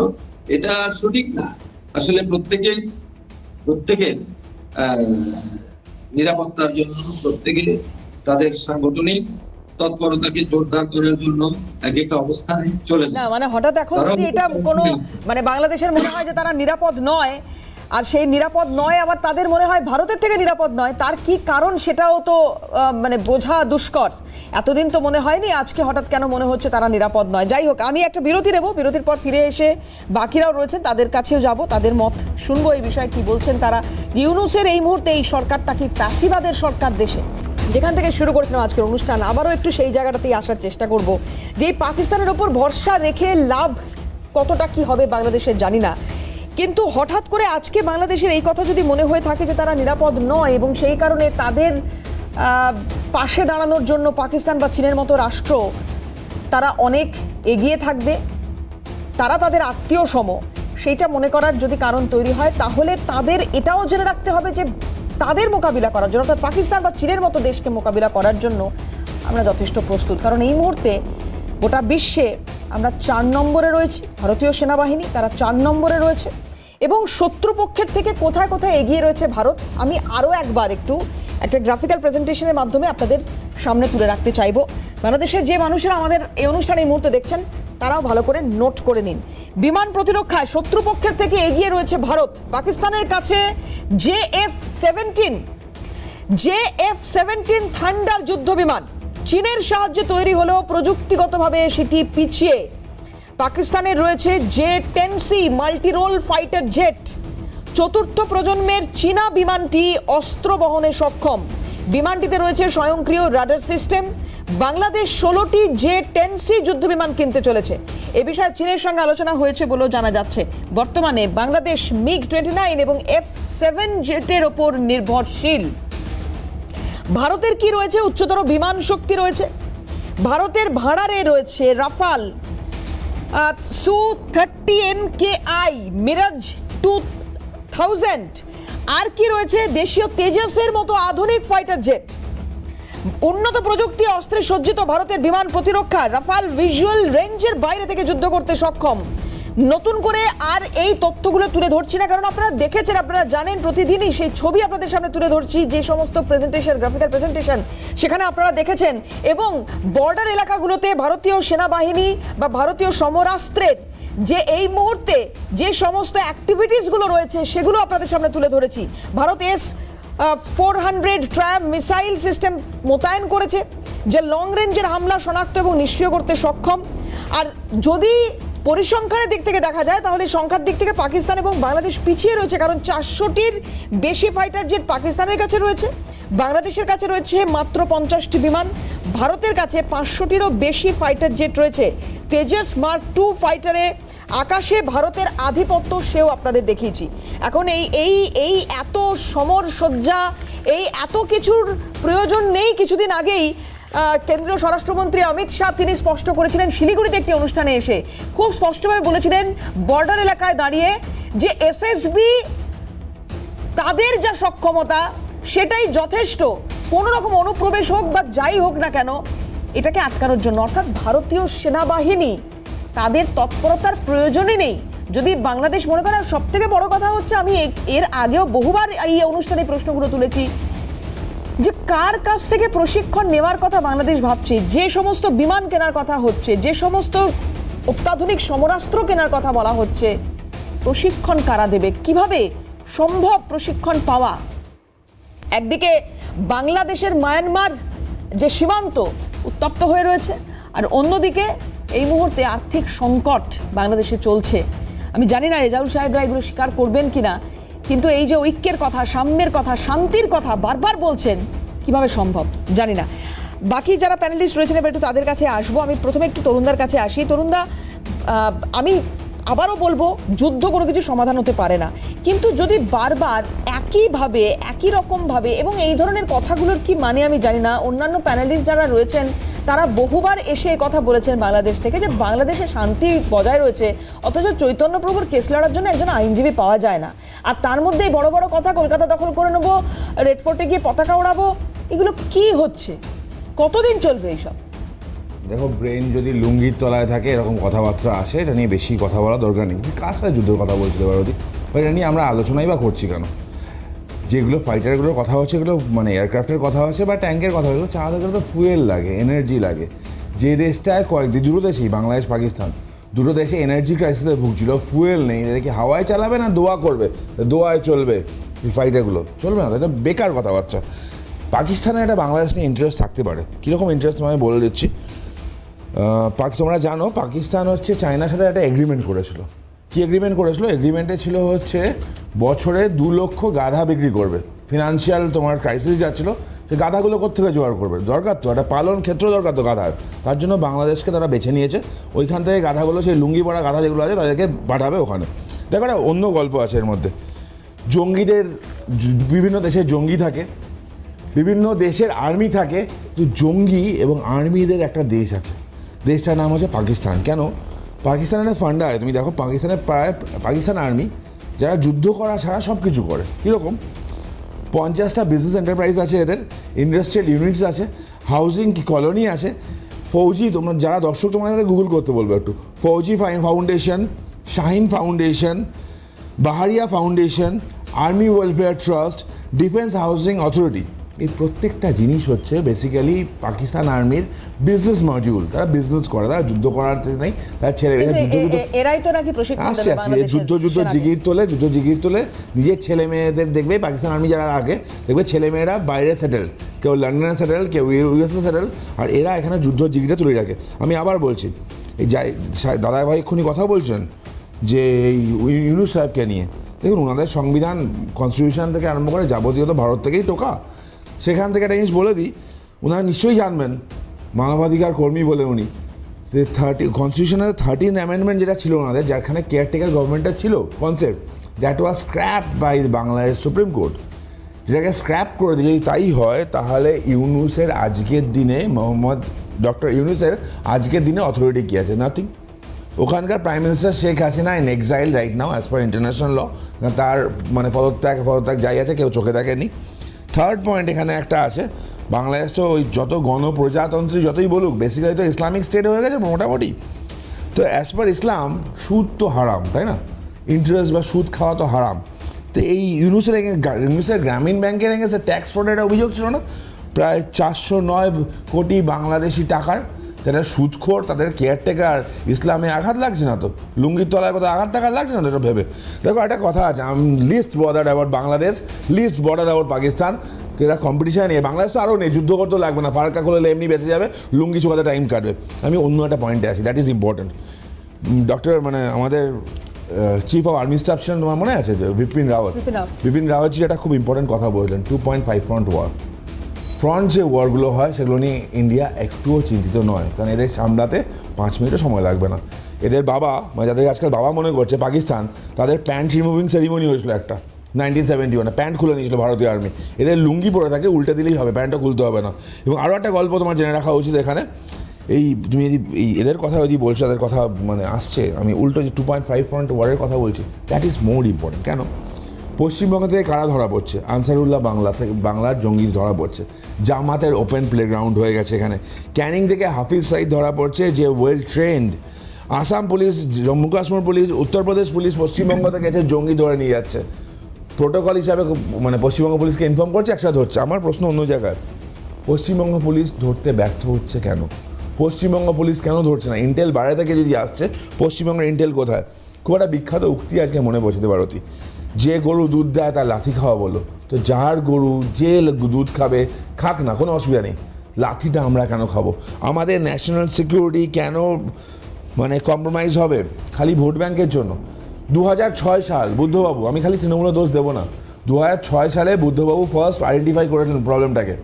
এটা সঠিক না। আসলে প্রত্যেকে নিরাপত্তার জন্য প্রত্যেকে তাদের সাংগঠনিক তৎপরতাকে জোরদার করার জন্য এক একটা অবস্থানে চলে যায়। না মানে হঠাৎ এখন যদি এটা কোনো মানে বাংলাদেশের মনে হয় যে তারা নিরাপদ নয়, আর সেই নিরাপদ নয় আবার তাদের মনে হয় ভারতের থেকে নিরাপদ নয়, তার কি কারণ সেটাও তো মানে বোঝা দুষ্কর। এতদিন তো মনে হয়নি, আজকে হঠাৎ কেন মনে হচ্ছে তারা নিরাপদ নয়? যাই হোক, আমি একটা বিরতি নেব, বিরতির পর ফিরে এসে বাকিরাও রয়েছেন তাদের কাছেও যাব, তাদের মত শুনবো এই বিষয়ে কি বলছেন তারা। ইউনূসের এই মুহূর্তে এই সরকারটা কি ফ্যাসিবাদের সরকার দেশে? যেখান থেকে শুরু করেছিলাম আজকের অনুষ্ঠান, আবারও একটু সেই জায়গাটাতেই আসার চেষ্টা করব যে পাকিস্তানের ওপর ভরসা রেখে লাভ কতটা কি হবে বাংলাদেশের জানি না, কিন্তু হঠাৎ করে আজকে বাংলাদেশের এই কথা যদি মনে হয়ে থাকে যে তারা নিরাপদ নয় এবং সেই কারণে তাদের পাশে দাঁড়ানোর জন্য পাকিস্তান বা চীনের মতো রাষ্ট্র তারা অনেক এগিয়ে থাকবে, তারা তাদের আত্মীয় সম, সেইটা মনে করার যদি কারণ তৈরি হয়, তাহলে তাদের এটাও জেনে রাখতে হবে যে তাদের মোকাবিলা করার জন্য, অর্থাৎ পাকিস্তান বা চীনের মতো দেশকে মোকাবিলা করার জন্য আমরা যথেষ্ট প্রস্তুত। কারণ এই মুহূর্তে গোটা বিশ্বে আমরা 4 নম্বরে রয়েছি, ভারতীয় সেনাবাহিনী তারা 4 নম্বরে রয়েছে এবং শত্রুপক্ষের থেকে কোথায় কোথায় এগিয়ে রয়েছে ভারত, আমি আরও একবার একটা গ্রাফিক্যাল প্রেজেন্টেশনের মাধ্যমে আপনাদের সামনে তুলে রাখতে চাইবো। বাংলাদেশের যে মানুষেরা আমাদের এই অনুষ্ঠানে এই মুহূর্তে দেখছেন তারাও ভালো করে নোট করে নিন। বিমান প্রতিরক্ষায় শত্রুপক্ষের থেকে এগিয়ে রয়েছে ভারত। পাকিস্তানের কাছে JF-17 থান্ডার যুদ্ধ বিমান চীনের সাহায্যে তৈরি হলেও প্রযুক্তিগতভাবে সেটি পিছিয়ে। পাকিস্তানের রয়েছে J-10C multi role fighter jet, 4র্থ প্রজন্মের চীনা বিমানটি অস্ত্র বহনে সক্ষম। বিমানটিতে রয়েছে স্বয়ংক্রিয় রাডার সিস্টেম। বাংলাদেশ 16টি J-10C যুদ্ধ বিমান কিনতে চলেছে। এ বিষয়ে চীনের সঙ্গে আলোচনা হয়েছে বলেও জানা যাচ্ছে। বর্তমানে বাংলাদেশ MiG-29 এবং F-7 জেটের ওপর নির্ভরশীল। ভারতের কি রয়েছে? উচ্চতর বিমান শক্তি রয়েছে। ভারতের ভাড়ারে রয়েছে রাফাল Su-30 MKI, মিরাজ 2000, আর কি রয়েছে? দেশীয় তেজসের মতো আধুনিক ফাইটার জেট। উন্নত প্রযুক্তি অস্ত্রে সজ্জিত ভারতের বিমান প্রতিরক্ষা রাফাল ভিজুয়াল রেঞ্জের বাইরে থেকে যুদ্ধ করতে সক্ষম। নতুন করে আর এই তথ্যগুলো তুলে ধরছি না, কারণ আপনারা দেখেছেন, আপনারা জানেন, প্রতিদিনই সেই ছবি আপনাদের সামনে তুলে ধরছি, যে সমস্ত প্রেজেন্টেশন, গ্রাফিক্যাল প্রেজেন্টেশন সেখানে আপনারা দেখেছেন। এবং বর্ডার এলাকাগুলোতে ভারতীয় সেনাবাহিনী বা ভারতীয় সমরাস্ত্রের যে এই মুহূর্তে যে সমস্ত অ্যাক্টিভিটিসগুলো রয়েছে সেগুলো আপনাদের সামনে তুলে ধরেছি। Bharat S-400 Triumf missile system মোতায়েন করেছে, যে লং রেঞ্জের হামলা শনাক্ত এবং নিষ্ক্রিয় করতে সক্ষম। আর যদি পরিসংখ্যানের দিক থেকে দেখা যায় তাহলে সংখ্যার দিক থেকে পাকিস্তান এবং বাংলাদেশ পিছিয়ে রয়েছে, কারণ 400টির বেশি ফাইটার জেট পাকিস্তানের কাছে রয়েছে, বাংলাদেশের কাছে রয়েছে মাত্র 50টি বিমান, ভারতের কাছে 500টিরও বেশি ফাইটার জেট রয়েছে। তেজস মার্ক 2 ফাইটারে আকাশে ভারতের আধিপত্য সেও আপনাদের দেখিয়েছি। এখন এই এত সমর সজ্জা, এই এত কিছুর প্রয়োজন নেই। কিছুদিন আগেই কেন্দ্রীয় স্বরাষ্ট্রমন্ত্রী অমিত শাহ তিনি স্পষ্ট করেছিলেন শিলিগুড়িতে একটি অনুষ্ঠানে এসে, খুব স্পষ্টভাবে বলেছিলেন বর্ডার এলাকায় দাঁড়িয়ে যে এসএসবি তাদের যা সক্ষমতা সেটাই যথেষ্ট, কোনো রকম অনুপ্রবেশ হোক বা যাই হোক না কেন এটাকে আটকানোর জন্য। অর্থাৎ ভারতীয় সেনাবাহিনী তাদের তৎপরতার প্রয়োজনই নেই। যদি বাংলাদেশ মনে করেন, সব থেকে বড় কথা হচ্ছে, আমি এর আগেও বহুবার এই অনুষ্ঠানে প্রশ্নগুলো তুলেছি, যে কার কাছ থেকে প্রশিক্ষণ নেওয়ার কথা বাংলাদেশ ভাবছে, যে সমস্ত বিমান কেনার কথা হচ্ছে, যে সমস্ত অত্যাধুনিক সমরাস্ত্র কেনার কথা বলা হচ্ছে, প্রশিক্ষণ কারা দেবে, কিভাবে সম্ভব প্রশিক্ষণ পাওয়া? একদিকে বাংলাদেশের মায়ানমার যে সীমান্ত উত্তপ্ত হয়ে রয়েছে, আর অন্যদিকে এই মুহূর্তে আর্থিক সংকট বাংলাদেশে চলছে। আমি জানি না রেজাউল সাহেবরা এগুলো স্বীকার করবেন কিনা, কিন্তু এই যে ঐক্যের কথা, সাম্যের কথা, শান্তির কথা বারবার বলছেন, কিভাবে সম্ভব জানি না। বাকি যারা প্যানেলিস্ট রয়েছেন এবার একটু তাদের কাছে আসবো। আমি প্রথমে একটু তরুণদার কাছে আসি। তরুণদা, আমি আবারও বলবো, যুদ্ধ কোনো কিছু সমাধান হতে পারে না, কিন্তু যদি বারবার একইভাবে একই রকমভাবে, এবং এই ধরনের কথাগুলোর কি মানে আমি জানি না, অন্যান্য প্যানেলিস্ট যারা রয়েছেন তারা বহুবার এসে কথা বলেছেন বাংলাদেশ থেকে যে বাংলাদেশে শান্তি বজায় রয়েছে, অথচ চৈতন্যপ্রভুর কেস লড়ার জন্য একজন আইনজীবী পাওয়া যায় না। আর তার মধ্যেই বড় বড় কথা, কলকাতা দখল করে নেবো, রেড ফোর্টে গিয়ে পতাকা ওড়াবো, এগুলো কি হচ্ছে? কতদিন চলবে এইসব? দেখো, ব্রেন যদি লুঙ্গির তলায় থাকে এরকম কথাবার্তা আসে, এটা নিয়ে বেশি কথা বলা দরকার নেই। তুমি কার সাথে যুদ্ধের কথা বলতে পারো? এটা নিয়ে আমরা আলোচনাই বা করছি কেন? যেগুলো ফাইটারগুলোর কথা হচ্ছে, এগুলো মানে এয়ারক্রাফটের কথা হচ্ছে বা ট্যাঙ্কের কথা হচ্ছে, চালাতে গেলে তো ফুয়েল লাগে, এনার্জি লাগে। যে দেশটায় দুটো দেশেই, বাংলাদেশ পাকিস্তান, দুটো দেশে এনার্জি ক্রাইসিসে ভুগছিল, ফুয়েল নেই, এদের কি হাওয়ায় চালাবে না দোয়া করবে? দোয়ায় চলবে এই ফাইটারগুলো? চলবে না, এটা বেকার কথাবার্তা। পাকিস্তানের একটা বাংলাদেশ নিয়ে ইন্টারেস্ট থাকতে পারে। কীরকম ইন্টারেস্ট তোমায় বলে দিচ্ছি। তোমরা জানো পাকিস্তান হচ্ছে চায়নার সাথে একটা এগ্রিমেন্ট করেছিল। কী এগ্রিমেন্ট করেছিল? এগ্রিমেন্টে ছিল হচ্ছে বছরে 2 লক্ষ গাধা বিক্রি করবে। ফিনান্সিয়াল তোমার ক্রাইসিস যাচ্ছিলো, সে গাধাগুলো কোত্থেকে জোগাড় করবে? দরকার তো একটা পালন ক্ষেত্র দরকার তো গাধার। তার জন্য বাংলাদেশকে তারা বেছে নিয়েছে। ওইখান থেকে গাধাগুলো, সেই লুঙ্গি পরা গাধা যেগুলো আছে তাদেরকে পাঠাবে ওখানে। দেখো, একটা অন্য গল্প আছে এর মধ্যে। জঙ্গিদের, বিভিন্ন দেশে জঙ্গি থাকে, বিভিন্ন দেশের আর্মি থাকে, তো জঙ্গি এবং আর্মিদের একটা দেশ আছে, দেশটার নাম হচ্ছে পাকিস্তান। কেন? পাকিস্তানের একটা ফান্ডা হয়। তুমি দেখো পাকিস্তানের প্রায়, পাকিস্তান আর্মি যারা যুদ্ধ করা ছাড়া সব কিছু করে। কীরকম? 50টা বিজনেস এন্টারপ্রাইজ আছে এদের, ইন্ডাস্ট্রিয়াল ইউনিটস আছে, হাউজিং কলোনি আছে, ফৌজি, তোমরা যারা দর্শক তোমরা গুগল করতে বলবো একটু, Fauji foundation, Shaheen foundation, Bahria foundation, army welfare trust, defence housing authority. এই প্রত্যেকটা জিনিস হচ্ছে বেসিক্যালি পাকিস্তান আর্মির বিজনেস মডিউল। তারা বিজনেস করে, তারা যুদ্ধ করার নেই, তার ছেলে এরাই তো নাকি প্রশিক্ষণ আসছে যুদ্ধ জিগির তোলে নিজের ছেলে মেয়েদের। দেখবে পাকিস্তান আর্মি যারা আগে, দেখবে ছেলে মেয়েরা বাইরে সেটেল, কেউ লন্ডনে সেটেল, কেউ ইউএসএ সেটেল, আর এরা এখানে যুদ্ধ জিগিরে তুলে রাখে। আমি আবার বলছি, এই দাদা ভাই এক্ষুনি কথা বলছেন যে এই ইউনূস সাহেবকে নিয়ে, দেখুন ওনাদের সংবিধান, কনস্টিটিউশন থেকে আরম্ভ করে যাবতীয় তো ভারত থেকেই টোকা। সেখান থেকে একটা জিনিস বলে দিই, ওনারা নিশ্চয়ই জানবেন, মানবাধিকার কর্মী বলে উনি, যে কনস্টিটিউশনের 13 অ্যামেন্ডমেন্ট যেটা ছিল ওনাদের, যেখানে কেয়ারটেকার গভর্নমেন্টটা ছিল concept, that was scrap by Bangladesh supreme court, যেটাকে স্ক্র্যাপ করে দিয়ে যদি তাই হয়, তাহলে ইউনূসের আজকের দিনে, ডক্টর ইউনূসের আজকের দিনে অথরিটি কী আছে? নাথিং। ওখানকার prime minister Sheikh Hasina in exile right now as per international law, তার মানে পদত্যাগ যাই আছে কেউ চোখে দেখেনি। থার্ড পয়েন্ট এখানে একটা আছে, বাংলাদেশ তো ওই যত গণপ্রজাতন্ত্রী যতই বলুক, বেসিক্যালি তো ইসলামিক স্টেট হয়ে গেছে মোটামুটি। তো অ্যাজ পার ইসলাম সুদ তো হারাম, তাই না? ইন্টারেস্ট বা সুদ খাওয়া তো হারাম। তো এই ইউনূসের গ্রামীণ ব্যাংকের এগেন্সে ট্যাক্স ফ্রডের একটা অভিযোগ ছিল না, প্রায় 409 কোটি বাংলাদেশি টাকার। তারা সুদখোর, তাদের কেয়ারটেকার, ইসলামে আঘাত লাগছে না তো? লুঙ্গির তলায় কোথাও আঘাত টাঘাত লাগছে না তো? এটা ভেবে দেখো, একটা কথা আছে, least bothered about Bangladesh, least bothered about Pakistan. এরা কম্পিটিশন নিয়ে, বাংলাদেশ তো আরও নেই, যুদ্ধ করতে লাগবে না, ফারাক্কা করলে এমনি বেঁচে যাবে, লুঙ্গি চোখাতে টাইম কাটবে। আমি অন্য একটা পয়েন্টে আছি, দ্যাট ইজ ইম্পর্টেন্ট। ডক্টর মানে আমাদের চিফ অফ আর্মি স্টাফ ছিলেন, তোমার মনে আছে যে বিপিন রাওয়াতজি একটা খুব ইম্পর্টেন্ট কথা বললেন, 2.5 ফ্রন্ট ওয়ার। ফ্রন্ট যে ওয়ারগুলো হয় সেগুলো নিয়ে ইন্ডিয়া একটুও চিন্তিত নয়, কারণ এদের সামলাতে 5 মিনিটও সময় লাগবে না। এদের বাবা, মানে যাদেরকে আজকাল বাবা মনে করছে পাকিস্তান, তাদের প্যান্ট রিমুভিং সেরিমনি হয়েছিল একটা 1971, প্যান্ট খুলে নিয়েছিল ভারতীয় আর্মি। এদের লুঙ্গি পরে থাকে, উল্টে দিলেই হবে, প্যান্টটা খুলতে হবে না। এবং আরও একটা গল্প তোমার জেনে রাখা উচিত এখানে, এই তুমি যদি এদের কথা যদি বলছো, তাদের কথা মানে আসছে, আমি উল্টো যে 2.5 ফ্রন্ট ওয়ারের কথা বলছি, দ্যাট ইজ মোর ইম্পর্টেন্ট। কেন? পশ্চিমবঙ্গ থেকে কারা ধরা পড়ছে? আনসারুল্লাহ বাংলার জঙ্গি ধরা পড়ছে। জামাতের ওপেন প্লেগ্রাউন্ড হয়ে গেছে এখানে। ক্যানিং থেকে হাফিজ সাইদ ধরা পড়ছে, যে well trend. Assam police, Jammu Kashmir police, Uttar Pradesh police Paschimbanga থেকে এসে জঙ্গি ধরে নিয়ে যাচ্ছে। প্রোটোকল হিসাবে মানে পশ্চিমবঙ্গ পুলিশকে ইনফর্ম করছে, একসাথে ধরছে। আমার প্রশ্ন অন্য জায়গায়, পশ্চিমবঙ্গ পুলিশ ধরতে ব্যর্থ হচ্ছে কেন? পশ্চিমবঙ্গ পুলিশ কেন ধরছে না? ইন্টেল বাইরে থেকে যদি আসছে, পশ্চিমবঙ্গের ইন্টেল কোথায়? খুব একটা বিখ্যাত উক্তি আজকে মনে বসাতে পারতি, যে গরু দুধ দেয় তার লাথি খাওয়া বলো। তো যার গরু যে দুধ খাবে খাক না, কোনো অসুবিধা নেই, লাথিটা আমরা কেন খাবো? আমাদের ন্যাশনাল সিকিউরিটি কেন মানে কম্প্রোমাইজ হবে খালি ভোট ব্যাংকের জন্য? 2006 সাল বুদ্ধবাবু, আমি খালি তৃণমূলের দোষ দেবো না, 2006 সালে বুদ্ধবাবু ফার্স্ট আইডেন্টিফাই করেছিলেন প্রবলেমটাকে।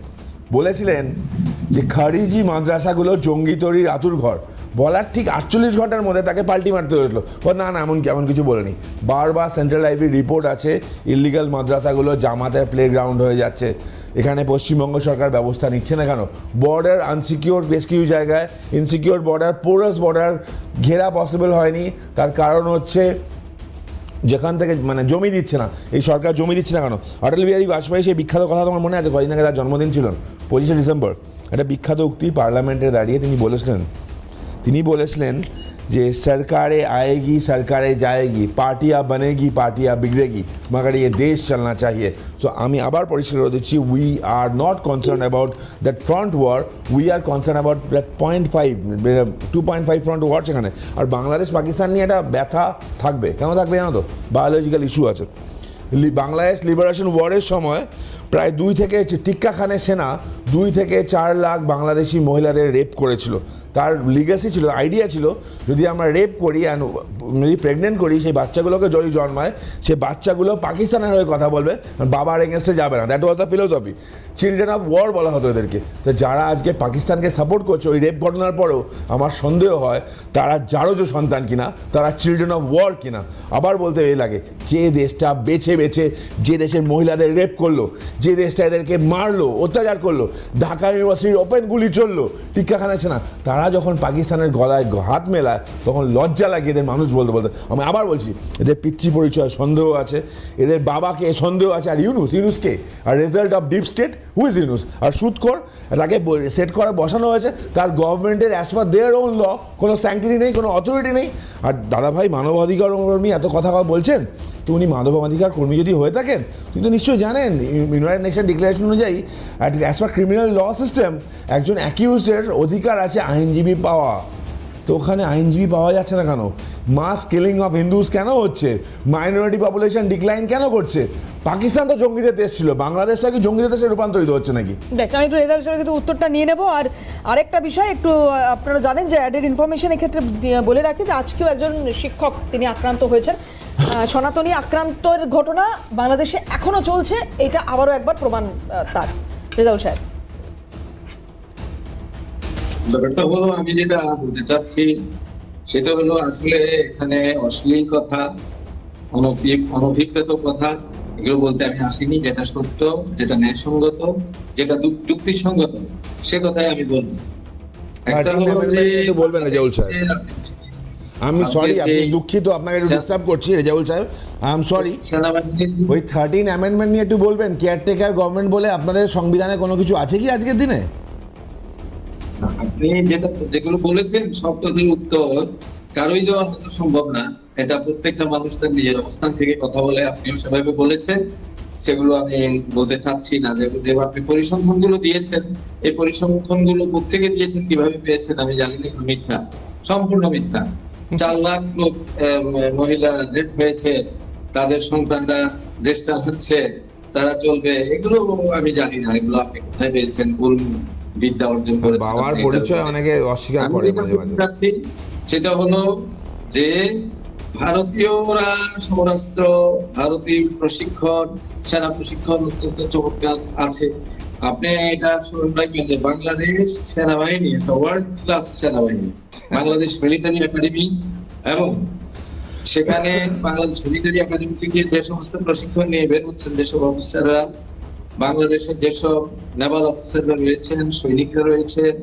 বলেছিলেন যে খারিজি মাদ্রাসাগুলো জঙ্গি তৈরির আতুর ঘর। বলার ঠিক 48 ঘন্টার মধ্যে তাকে পাল্টি মারতে হয়েছিল। না না, এমন কিছু বলেনি। বারবার সেন্ট্রাল লাইব্রেরি রিপোর্ট আছে, ইলিগাল মাদ্রাসাগুলো জামাতের প্লেগ্রাউন্ড হয়ে যাচ্ছে। এখানে পশ্চিমবঙ্গ সরকার ব্যবস্থা নিচ্ছে না কেন? বর্ডার আনসিকিউর, বেশ কিছু জায়গায় ইনসিকিউর বর্ডার, পোরাস বর্ডার ঘেরা পসিবল হয়নি। তার কারণ হচ্ছে যেখান থেকে মানে জমি দিচ্ছে না, এই সরকার জমি দিচ্ছে না কেন? অটল বিহারী বাজপেয়ী সেই বিখ্যাত কথা তোমার মনে আছে? কদিন আগে তার জন্মদিন ছিল, 25শে ডিসেম্বর। একটা বিখ্যাত উক্তি পার্লামেন্টে দাঁড়িয়ে তিনি বলেছিলেন যে সরকারে আয়েগি সরকারে যায়গি, পার্টিয়া বনেগি পার্টিয়া বিগড়েগি, মগর ये দেশ চলনা চাহিয়ে। সো আমি আবার পরিষ্কার করে দিচ্ছি, we are not concern about that front war, we are concern about that 2.5 front war সেখানে। আর বাংলাদেশ পাকিস্তান নিয়ে একটা ব্যথা থাকবে। কেন থাকবে জানো তো? বায়োলজিক্যাল ইস্যু আছে। বাংলাদেশ লিবারেশন ওয়ারের সময় প্রায় টিক্কা খানের সেনা 2 থেকে 4 লাখ বাংলাদেশি মহিলাদের রেপ করেছিল। তার লিগেসি ছিল, আইডিয়া ছিল, যদি আমরা রেপ করি অ্যান্ড যদি প্রেগনেন্ট করি, সেই বাচ্চাগুলোকে যদি জন্মায়, সেই বাচ্চাগুলো পাকিস্তানের হয়ে কথা বলবে, বাবার এগেনস্টে যাবে না। That was the philosophy. Children of war বলা হতো এদেরকে। তো যারা আজকে পাকিস্তানকে সাপোর্ট করছে ওই রেপ ঘটনার পরেও, আমার সন্দেহ হয় তারা জারজ সন্তান কিনা, তারা চিলড্রেন অফ ওয়ার কিনা। আবার বলতে এই লাগে, যে দেশটা বেছে যে দেশের মহিলাদের রেপ করলো, যে দেশটা এদেরকে মারলো, অত্যাচার করলো, ঢাকা ইউনিভার্সিটির ওপেন গুলি চললো, টিক্কা খানাচ্ছে না, তারা যখন পাকিস্তানের গলায় হাত মেলায় তখন লজ্জা লাগে এদের মানুষ বলতে। আমি আবার বলছি, এদের পিতৃ পরিচয় সন্দেহ আছে, এদের বাবাকে সন্দেহ আছে। আর ইউনুসকে আর result of deep state, who is Yunus? আর সুদখোর, তাকে সেট করে বসানো হয়েছে, তার গভর্নমেন্টের অ্যাজ পার দেয়ার ওন ল, কোনো স্যাংটিটি নেই, কোনো অথরিটি নেই। আর দাদাভাই মানবাধিকার কর্মী এত কথা বলছেন, তো উনি মানবাধিকার কর্মী যদি হয়ে থাকেন, তিনি তো নিশ্চয়ই জানেন ইউনাইটেড নেশন ডিক্লারেশন অনুযায়ী as per criminal law system একজন অ্যাকিউজের অধিকার আছে আইনজীবী পাওয়া। তো ওখানে আইনজীবী পাওয়া যাচ্ছে না কেন? মাস কিলিং অফ হিন্দুস কেন হচ্ছে? মাইনরিটি পপুলেশন ডিক্লাইন কেন করছে? পাকিস্তান তো জঙ্গিদের দেশ ছিল, বাংলাদেশটা কি জঙ্গিদের দেশে রূপান্তরিত হচ্ছে নাকি? দেখ, আমি একটু রেজাল্ট হিসেবে কিন্তু উত্তরটা নিয়ে নেবো। আর আরেকটা বিষয় একটু আপনারা জানেন যে অ্যাডেড ইনফরমেশন এক্ষেত্রে বলে রাখি যে আজকেও একজন শিক্ষক তিনি আক্রান্ত হয়েছেন। সনাতনী আক্রান্তর ঘটনা বাংলাদেশে এখনো চলছে, এটা আবারও একবার প্রমাণ তার। রেজাউল সাহেব, ব্যাপারটা হলো, আমি যেটা বলতে চাচ্ছি সেটা হলো, আসলে এখানে অশ্লীল কথা, অনভিপ্রেত কথা, এগুলো বলতে আমি আসিনি। যেটা সত্য, যেটা ন্যায়সঙ্গত, যেটা যুক্তিসঙ্গত, সে কথাই আমি বলবো। একটা হলো যে বলবেন রেজাউল সাহেব, আমি সরি, আপনি দুঃখিত, আপনাকে একটু ডিস্টার্ব করছি রেজাউল সাহেব, আই এম সরি। ওই 13 অ্যামেন্ডমেন্ট নিয়ে একটু বলবেন। কেয়ারটেকার গভর্নমেন্ট বলে আপনাদের সংবিধানে কোনো কিছু আছে কি আজকের দিনে? আপনি যেগুলো বলেছেন সব কথার উত্তর কারোই দেওয়া হয়তো সম্ভব না। এটা প্রত্যেকটা মানুষ তার নিজের অবস্থান থেকে কথা বলে। আপনিও সেভাবে বলেছেন, সেগুলো আমি বলতে চাচ্ছি না। যে আপনি পরিসংখ্যান গুলো দিয়েছেন, এই পরিসংখ্যান গুলো কোথেকে দিয়েছেন, কিভাবে পেয়েছেন আমি জানি না, মিথ্যা, সম্পূর্ণ মিথ্যা। 4 লাখ লোক মহিলা রেপ হয়েছে, তাদের সন্তানরা দেশ চালাচ্ছে, তারা চলবে, এগুলো আমি জানি না। এগুলো আপনি কোথায় পেয়েছেন, কোন বিদ্যা অর্জন করেছেন? বাবার পরিচয় অনেকে অস্বীকার করে মাঝে মাঝে। সেটা হলো যে ভারতীয়রা সমরাস্ত্র, ভারতীয় প্রশিক্ষণ, সেনা প্রশিক্ষণ অত্যন্ত চমৎকার আছে। আপনি এটা রাখবেন যে বাংলাদেশ সেনাবাহিনী একটা ওয়ার্ল্ড ক্লাস সেনাবাহিনী, বাংলাদেশ মিলিটারি একাডেমি, এবং সেখানে বাংলাদেশ মিলিটারি একাডেমি থেকে যে সমস্ত প্রশিক্ষণ নিয়ে বের হচ্ছেন যেসব অফিসাররা, বাংলাদেশের যেসব নেভাল অফিসাররা রয়েছেন, সৈনিকরা রয়েছেন,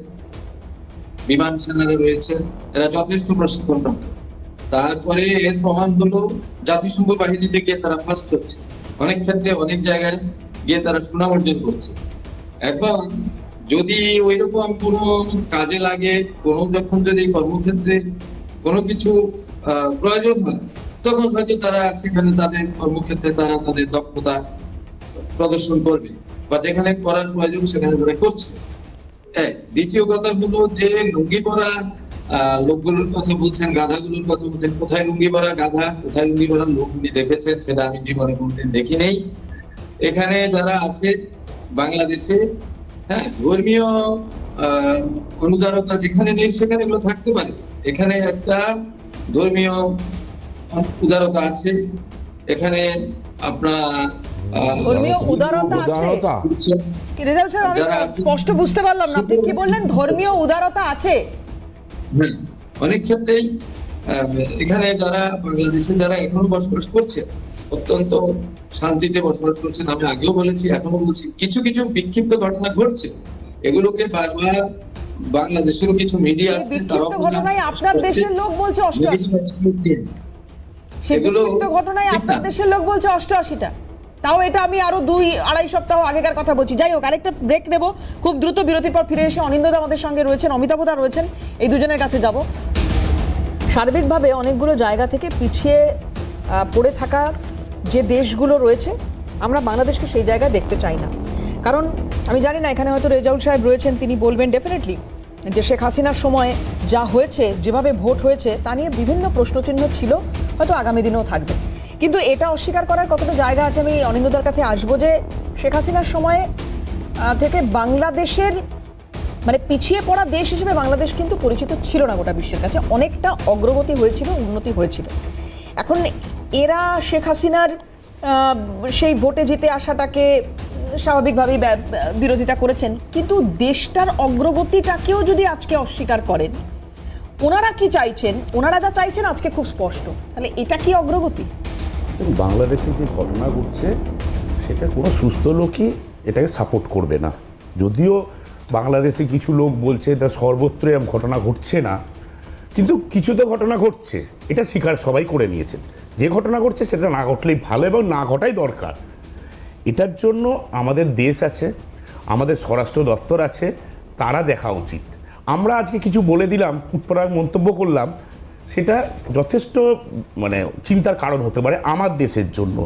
বিমান সেনারা রয়েছেন, এরা যথেষ্ট প্রশিক্ষণ প্রাপ্ত। তারপরে এর প্রমাণ হলো জাতিসংঘ বাহিনীতে গিয়ে তারা ফার্স্ট হচ্ছে, অনেক ক্ষেত্রে অনেক জায়গায় গিয়ে তারা সুনাম অর্জন করছে। এখন যদি ওইরকম কোনো কাজে লাগে, কোনো যখন যদি কর্মক্ষেত্রে কোনো কিছু প্রয়োজন হয়, তখন হয়তো তারা সেখানে তাদের কর্মক্ষেত্রে তারা তাদের দক্ষতা প্রদর্শন করবে, বা যেখানে করার প্রয়োজন সেখানে তারা করছে। দ্বিতীয় কথা হলো যে লুঙ্গি পরা লোকগুলোর কথা বলছেন, গাধাগুলোর কথা বলছেন। কোথায় লুঙ্গি পরা গাধা, কোথায় লুঙ্গি পরা লোক দেখেছেন সেটা আমি জীবনে কোনোদিন দেখি নেই। এখানে যারা আছে বাংলাদেশে, হ্যাঁ, ধর্মীয় অনুদারতা যেখানে নেই সেখানে এগুলো থাকতে পারে। এখানে একটা ধর্মীয় উদারতা আছে, এখানে আপনার ধর্মীয় উদারতা আছে। কি রেজাউল সাহেব, আমি স্পষ্ট বুঝতে পারলাম না, আপনি কি বললেন? ধর্মীয় উদারতা আছে। অনেক ক্ষেত্রেই এখানে যারা বাংলাদেশে যারা এখনো বসবাস করছে, অত্যন্ত শান্তিতে বসবাস করছেন। আমি আগেও বলেছি, এখনো বলছি, কিছু কিছু বিক্ষিপ্ত ঘটনা ঘটছে, এগুলোকে বারবার বাংলাদেশেরও কিছু মিডিয়া আছে, বিক্ষিপ্ত ঘটনায় আপনার দেশের লোক বলছে 88, সেই বিক্ষিপ্ত ঘটনায় আপনার দেশের লোক বলছে 88টা। তাও এটা আমি আরো 2-2.5 সপ্তাহ আগেকার কথা বলছি। যাই হোক, আরেকটা ব্রেক নেব, খুব দ্রুত বিরতির পর ফিরে এসে অনিন্দদা আমাদের সঙ্গে রয়েছেন, অমিতাভদা রয়েছেন, এই দুজনের কাছে যাব। সার্বিকভাবে অনেকগুলো জায়গা থেকে পিছিয়ে পড়ে থাকা যে দেশগুলো রয়েছে, আমরা বাংলাদেশকে সেই জায়গায় দেখতে চাই না। কারণ আমি জানি না, এখানে হয়তো রেজাউল সাহেব রয়েছেন, তিনি বলবেন ডেফিনেটলি যে শেখ হাসিনার সময় যা হয়েছে, যেভাবে ভোট হয়েছে, তা নিয়ে বিভিন্ন প্রশ্নচিহ্ন ছিল, হয়তো আগামী দিনেও থাকবে। কিন্তু এটা অস্বীকার করার কতটা জায়গা আছে, আমি অনিন্দদার কাছে আসবো, যে শেখ হাসিনার সময় থেকে বাংলাদেশের মানে পিছিয়ে পড়া দেশ হিসেবে বাংলাদেশ কিন্তু পরিচিত ছিল না গোটা বিশ্বের কাছে। অনেকটা অগ্রগতি হয়েছিল, উন্নতি হয়েছিল। এখন এরা শেখ হাসিনার সেই ভোটে জিতে আসাটাকে স্বাভাবিকভাবেই বিরোধিতা করেছেন, কিন্তু দেশটার অগ্রগতিটাকেও যদি আজকে অস্বীকার করেন, ওনারা কি চাইছেন? ওনারা যা চাইছেন আজকে খুব স্পষ্ট, তাহলে এটা কি অগ্রগতি? বাংলাদেশে যে ঘটনা ঘটছে সেটা কোনো সুস্থ লোকই এটাকে সাপোর্ট করবে না। যদিও বাংলাদেশে কিছু লোক বলছে এটা সর্বত্র এরকম ঘটনা ঘটছে না, কিন্তু কিছু তো ঘটনা ঘটছে, এটা স্বীকার সবাই করে নিয়েছেন। যে ঘটনা ঘটছে সেটা না ঘটলেই ভালো, এবং না ঘটাই দরকার। এটার জন্য আমাদের দেশ আছে, আমাদের স্বরাষ্ট্র দপ্তর আছে, তারা দেখা উচিত। আমরা আজকে কিছু বলে দিলাম, কুটপড়ার মন্তব্য করলাম, সেটা যথেষ্ট মানে চিন্তার কারণ হতে পারে আমার দেশের জন্য।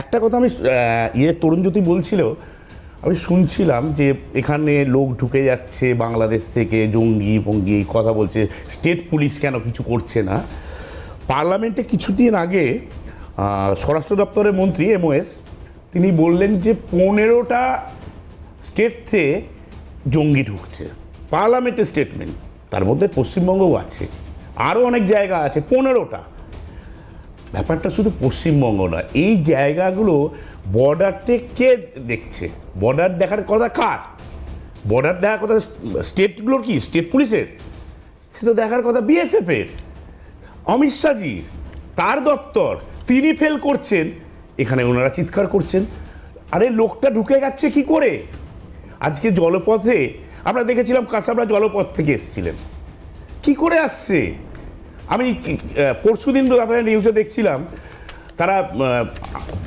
একটা কথা আমি তরুণজ্যোতি বলছিল, আমি শুনছিলাম যে এখানে লোক ঢুকে যাচ্ছে বাংলাদেশ থেকে, জঙ্গি ভঙ্গি কথা বলছে, স্টেট পুলিশ কেন কিছু করছে না। পার্লামেন্টে কিছুদিন আগে স্বরাষ্ট্র দপ্তরের মন্ত্রী MOS তিনি বললেন যে 15টা স্টেটে জঙ্গি ঢুকছে। পার্লামেন্টের স্টেটমেন্ট, তার মধ্যে পশ্চিমবঙ্গও আছে, আরও অনেক জায়গা আছে, 15টা। ব্যাপারটা শুধু পশ্চিমবঙ্গ নয়, এই জায়গাগুলো বর্ডারতে কে দেখছে? বর্ডার দেখার কথা কার? বর্ডার দেখার কথা স্টেটগুলোর, কি স্টেট পুলিশের? সে তো দেখার কথা BSF-এর, অমিত শাহজির, তার দপ্তর, তিনি ফেল করছেন। এখানে ওনারা চিৎকার করছেন, আরে লোকটা ঢুকে যাচ্ছে কি করে? আজকে জলপথে আমরা দেখেছিলাম, কাসাবরা জলপথ থেকে এসেছিলেন, কি করে আসছে? আমি পরশুদিন আপনার নিউজে দেখছিলাম, তারা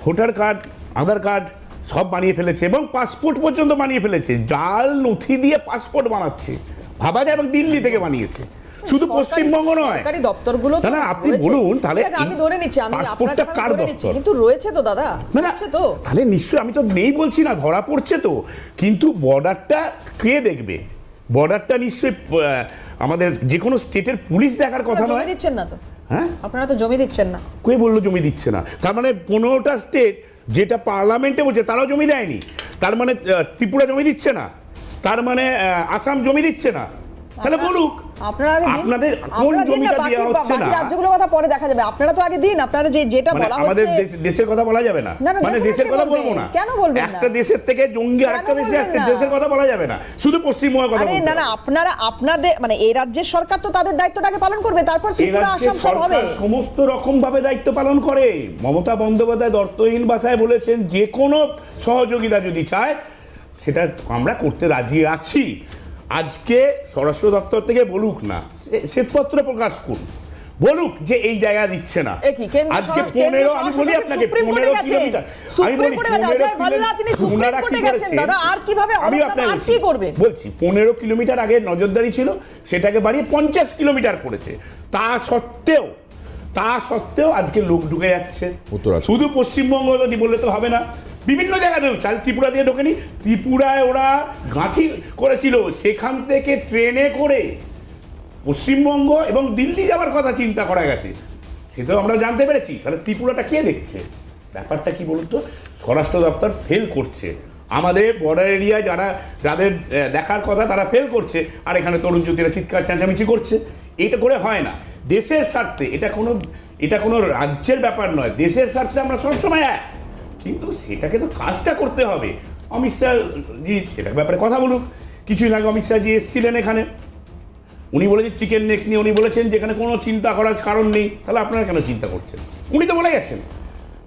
ভোটার কার্ড, আধার কার্ড সব বানিয়ে ফেলেছে, এবং পাসপোর্ট পর্যন্ত বানিয়ে ফেলেছে। জাল নথি দিয়ে পাসপোর্ট বানাচ্ছে, ভাবা যায়, এবং দিল্লি থেকে বানিয়েছে। শুধু পশ্চিমবঙ্গ নয়, সরকারি দপ্তরগুলো না আপনি বলুন তাহলে আমি ধরে নিচ্ছি, আমি পাসপোর্টটা কার দপ্তর? কিন্তু রয়েছে তো দাদা, না তো তাহলে নিশ্চয়ই, আমি তো নেই বলছি না, ধরা পড়ছে তো, কিন্তু বর্ডারটা কে দেখবে? বর্ডারটা নিশ্চয়ই আমাদের যে কোনো স্টেটের পুলিশ দেখার কথা নয়। জমি দিচ্ছেন না তো? হ্যাঁ, আপনারা তো জমি দিচ্ছেন না। কে বললো জমি দিচ্ছে না? তার মানে 15টা স্টেট যেটা পার্লামেন্টে বলছে তারাও জমি দেয়নি। তার মানে ত্রিপুরা জমি দিচ্ছে না, তার মানে আসাম জমি দিচ্ছে না। তাহলে বলুক আপনাদের কোন জমিটা দেওয়া হচ্ছে না। রাজ্যগুলোর কথা পরে দেখা যাবে, আপনারা তো আগে দিন। আপনারা যেটা বলা হচ্ছে, আমাদের দেশের কথা বলা যাবে না, মানে দেশের কথা বলবো না। কেন বলবেন না? একটা দেশের থেকে জঙ্গি আরেকটা দেশে আসছে, দেশের কথা বলা যাবে না, শুধু পশ্চিমবঙ্গের কথা বলতে। না না, আপনারা আপনাদের মানে এই রাজ্যের সরকার তো তাদের দায়িত্বটাকে পালন করবে, তারপর ত্রিপুরা আসাম সব হবে। সমস্ত রকম ভাবে দায়িত্ব পালন করে। মমতা বন্দ্যোপাধ্যায় দর্থহীন ভাষায় বলেছেন, যে কোনো সহযোগিতা যদি চায় সেটা আমরা করতে রাজি আছি। আজকে স্বরাষ্ট্র দপ্তর থেকে বলুক না, শ্বেতপত্র প্রকাশ করুন, বলুক যে এই জায়গা দিচ্ছে না। আজকে 15, আমি বলি আপনাকে 15 কিলোমিটার, আমি বলি 15 কিলোমিটার আগে নজরদারি ছিল, সেটাকে বাড়িয়ে 50 কিলোমিটার করেছে। তা তা সত্ত্বেও আজকে লোক ঢুকে যাচ্ছে। উত্তরাখণ্ড। শুধু পশ্চিমবঙ্গ বললে তো হবে না, বিভিন্ন জায়গায় চাল ত্রিপুরা দিয়ে ঢোকেনি, ত্রিপুরায় ওরা গাঁথি করেছিল, সেখান থেকে ট্রেনে করে পশ্চিমবঙ্গ এবং দিল্লি যাওয়ার কথা চিন্তা করা গেছে, সেটাও আমরা জানতে পেরেছি। তাহলে ত্রিপুরাটা কে দেখছে? ব্যাপারটা কি বলুন তো, স্বরাষ্ট্র দপ্তর ফেল করছে, আমাদের বর্ডার এরিয়া যাদের দেখার কথা তারা ফেল করছে, আর এখানে তরুণ জ্যোতিরা চিৎকার চেঁচামেচি করছে। এটা করে হয় না। দেশের স্বার্থে, এটা কোনো রাজ্যের ব্যাপার নয়, দেশের স্বার্থে আমরা সবসময় এক, কিন্তু সেটাকে তো কাজটা করতে হবে। অমিত শাহ জি সেটার ব্যাপারে কথা বলুক। কিছুদিন আগে অমিত শাহ জি এসেছিলেন এখানে, উনি বলেছেন চিকেন নেক্স নিয়ে, উনি বলেছেন যে এখানে কোনো চিন্তা করার কারণ নেই। তাহলে আপনারা কেন চিন্তা করছেন? উনি তো বলে গেছেন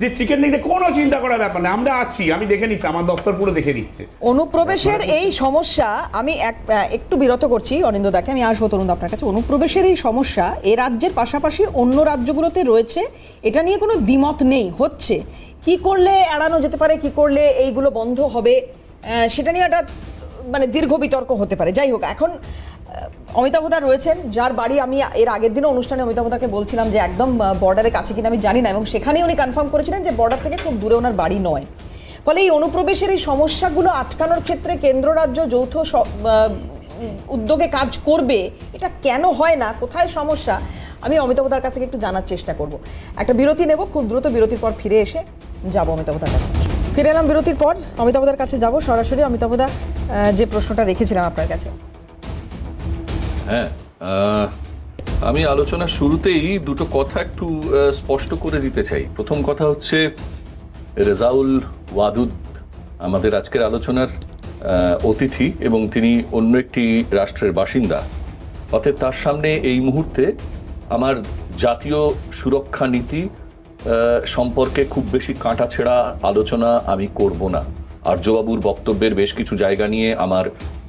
যে চিকেন নেক্সে কোনো চিন্তা করার ব্যাপার নেই, আমরা আছি, আমি দেখে নিচ্ছি, আমার দপ্তর পুরো দেখে নিচ্ছে। অনুপ্রবেশের এই সমস্যা, আমি একটু বিরত করছি অনিন্দ্যদাকে, আমি আসবো তরুণ আপনার কাছে। অনুপ্রবেশের এই সমস্যা এ রাজ্যের পাশাপাশি অন্য রাজ্যগুলোতে রয়েছে, এটা নিয়ে কোনো দ্বিমত নেই, হচ্ছে। কি করলে এড়ানো যেতে পারে, কি করলে এইগুলো বন্ধ হবে, সেটা নিয়ে একটা মানে দীর্ঘ বিতর্ক হতে পারে। যাই হোক, এখন অমিতাভদা রয়েছেন, যার বাড়ি আমি এর আগের দিনও অনুষ্ঠানে অমিতাভদাকে বলছিলাম যে একদম বর্ডারের কাছে কিনা আমি জানি না, এবং সেখানেই উনি কনফার্ম করেছিলেন যে বর্ডার থেকে খুব দূরে ওনার বাড়ি নয়। ফলে এই অনুপ্রবেশের এই সমস্যাগুলো আটকানোর ক্ষেত্রে কেন্দ্র রাজ্য যৌথ উদ্যোগে কাজ করবে, এটা কেন হয় না, কোথায় সমস্যা, আমি অমিতাভদার কাছ থেকে একটু জানার চেষ্টা করব। একটা বিরতি নেব, খুব দ্রুত বিরতির পর ফিরে এসে যাব অমিতাভদার কাছে। ফিরে এলাম বিরতির পর, অমিতাভদার কাছে যাব সরাসরি। অমিতাভদা, যে প্রশ্নটা রেখেছিলাম আপনার কাছে। হ্যাঁ, আমি আলোচনার শুরুতেই দুটো কথা একটু স্পষ্ট করে দিতে চাই। প্রথম কথা হচ্ছে, রেজাউল ওয়াদুদ আমাদের আজকের আলোচনার অতিথি এবং তিনি অন্য একটি রাষ্ট্রের বাসিন্দা, অতএব তার সামনে এই মুহূর্তে আমার জাতীয় সুরক্ষা নীতি সম্পর্কে খুব বেশি কাঁটাছেঁড়া আলোচনা আমি করব না। আর্যবাবুর বক্তব্যের বেশ কিছু জায়গা নিয়ে আমার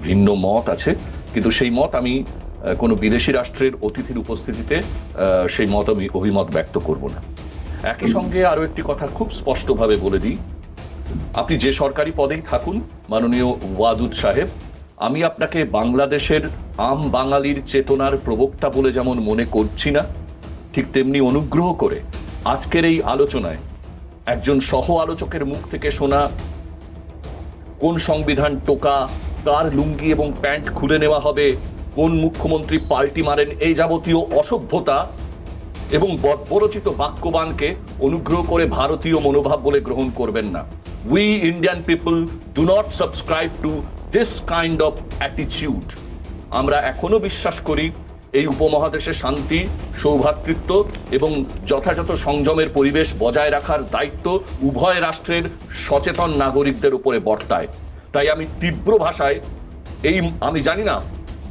ভিন্ন মত আছে, কিন্তু সেই মত আমি কোনো বিদেশি রাষ্ট্রের অতিথির উপস্থিতিতে সেই মত আমি অভিমত ব্যক্ত করব না। একই সঙ্গে আরো একটি কথা খুব স্পষ্টভাবে বলে দিই, আপনি যে সরকারি পদেই থাকুন মাননীয় ওয়াদুদ সাহেব, আমি আপনাকে বাংলাদেশের আম বাঙালির চেতনার প্রবক্তা বলে যেমন মনে করছি না, ঠিক তেমনি অনুগ্রহ করে আজকের এই আলোচনায় একজন সহ আলোচকের মুখ থেকে শোনা কোন সংবিধান টোকা, কার লুঙ্গি এবং প্যান্ট খুলে নেওয়া হবে, কোন মুখ্যমন্ত্রী পাল্টি মারেন, এই যাবতীয় অসভ্যতা এবং বর্বরচিত বাক্যবানকে অনুগ্রহ করে ভারতীয় মনোভাব বলে গ্রহণ করবেন না। We Indian people do not subscribe to this kind of attitude. আমরা এখনো বিশ্বাস করি এই উপমহাদেশে শান্তি, সৌভ্রাতৃত্ব এবং যথাযথ সংযমের পরিবেশ বজায় রাখার দায়িত্ব উভয় রাষ্ট্রের সচেতন নাগরিকদের উপরে বর্তায়। তাই আমি তীব্র ভাষায় আমি জানি না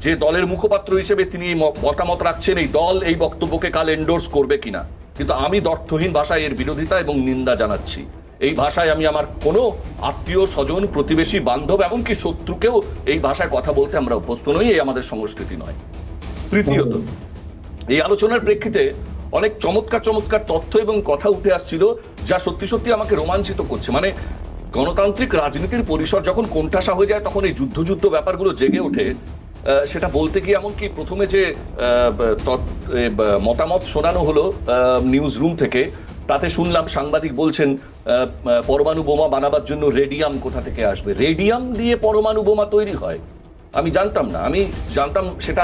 যে দলের মুখপাত্র হিসেবে তিনি এই মতামত রাখছেন, এই দল এই বক্তব্যকে কাল এন্ডোর্স করবে কিনা, কিন্তু আমি দ্ব্যর্থহীন ভাষায় এর বিরোধিতা এবং নিন্দা জানাচ্ছি। এই ভাষায় আমি আমার কোনো আত্মীয় স্বজন, প্রতিবেশী, বান্ধব এমনকি শত্রুকেও এই ভাষায় কথা বলতে আমরা অভ্যস্ত নই, এই আমাদের সংস্কৃতি নয়। তৃতীয়ত, এই আলোচনার প্রেক্ষিতে অনেক চমৎকার চমৎকার তথ্য এবং কথা উঠে আসছিল যা সত্যি সত্যি আমাকে রোমাঞ্চিত করছে। মানে গণতান্ত্রিক রাজনীতির পরিসর যখন কোণঠাসা হয়ে যায় তখন এই যুদ্ধ ব্যাপারগুলো জেগে ওঠে। সেটা বলতে গিয়ে এমনকি প্রথমে যে মতামত শোনানো হলো নিউজ রুম থেকে, তাতে শুনলাম সাংবাদিক বলছেন পরমাণু বোমা বানাবার জন্য রেডিয়াম কোথা থেকে আসবে। রেডিয়াম দিয়ে পরমাণু বোমা তৈরি হয়? আমি জানতাম না। আমি জানতাম সেটা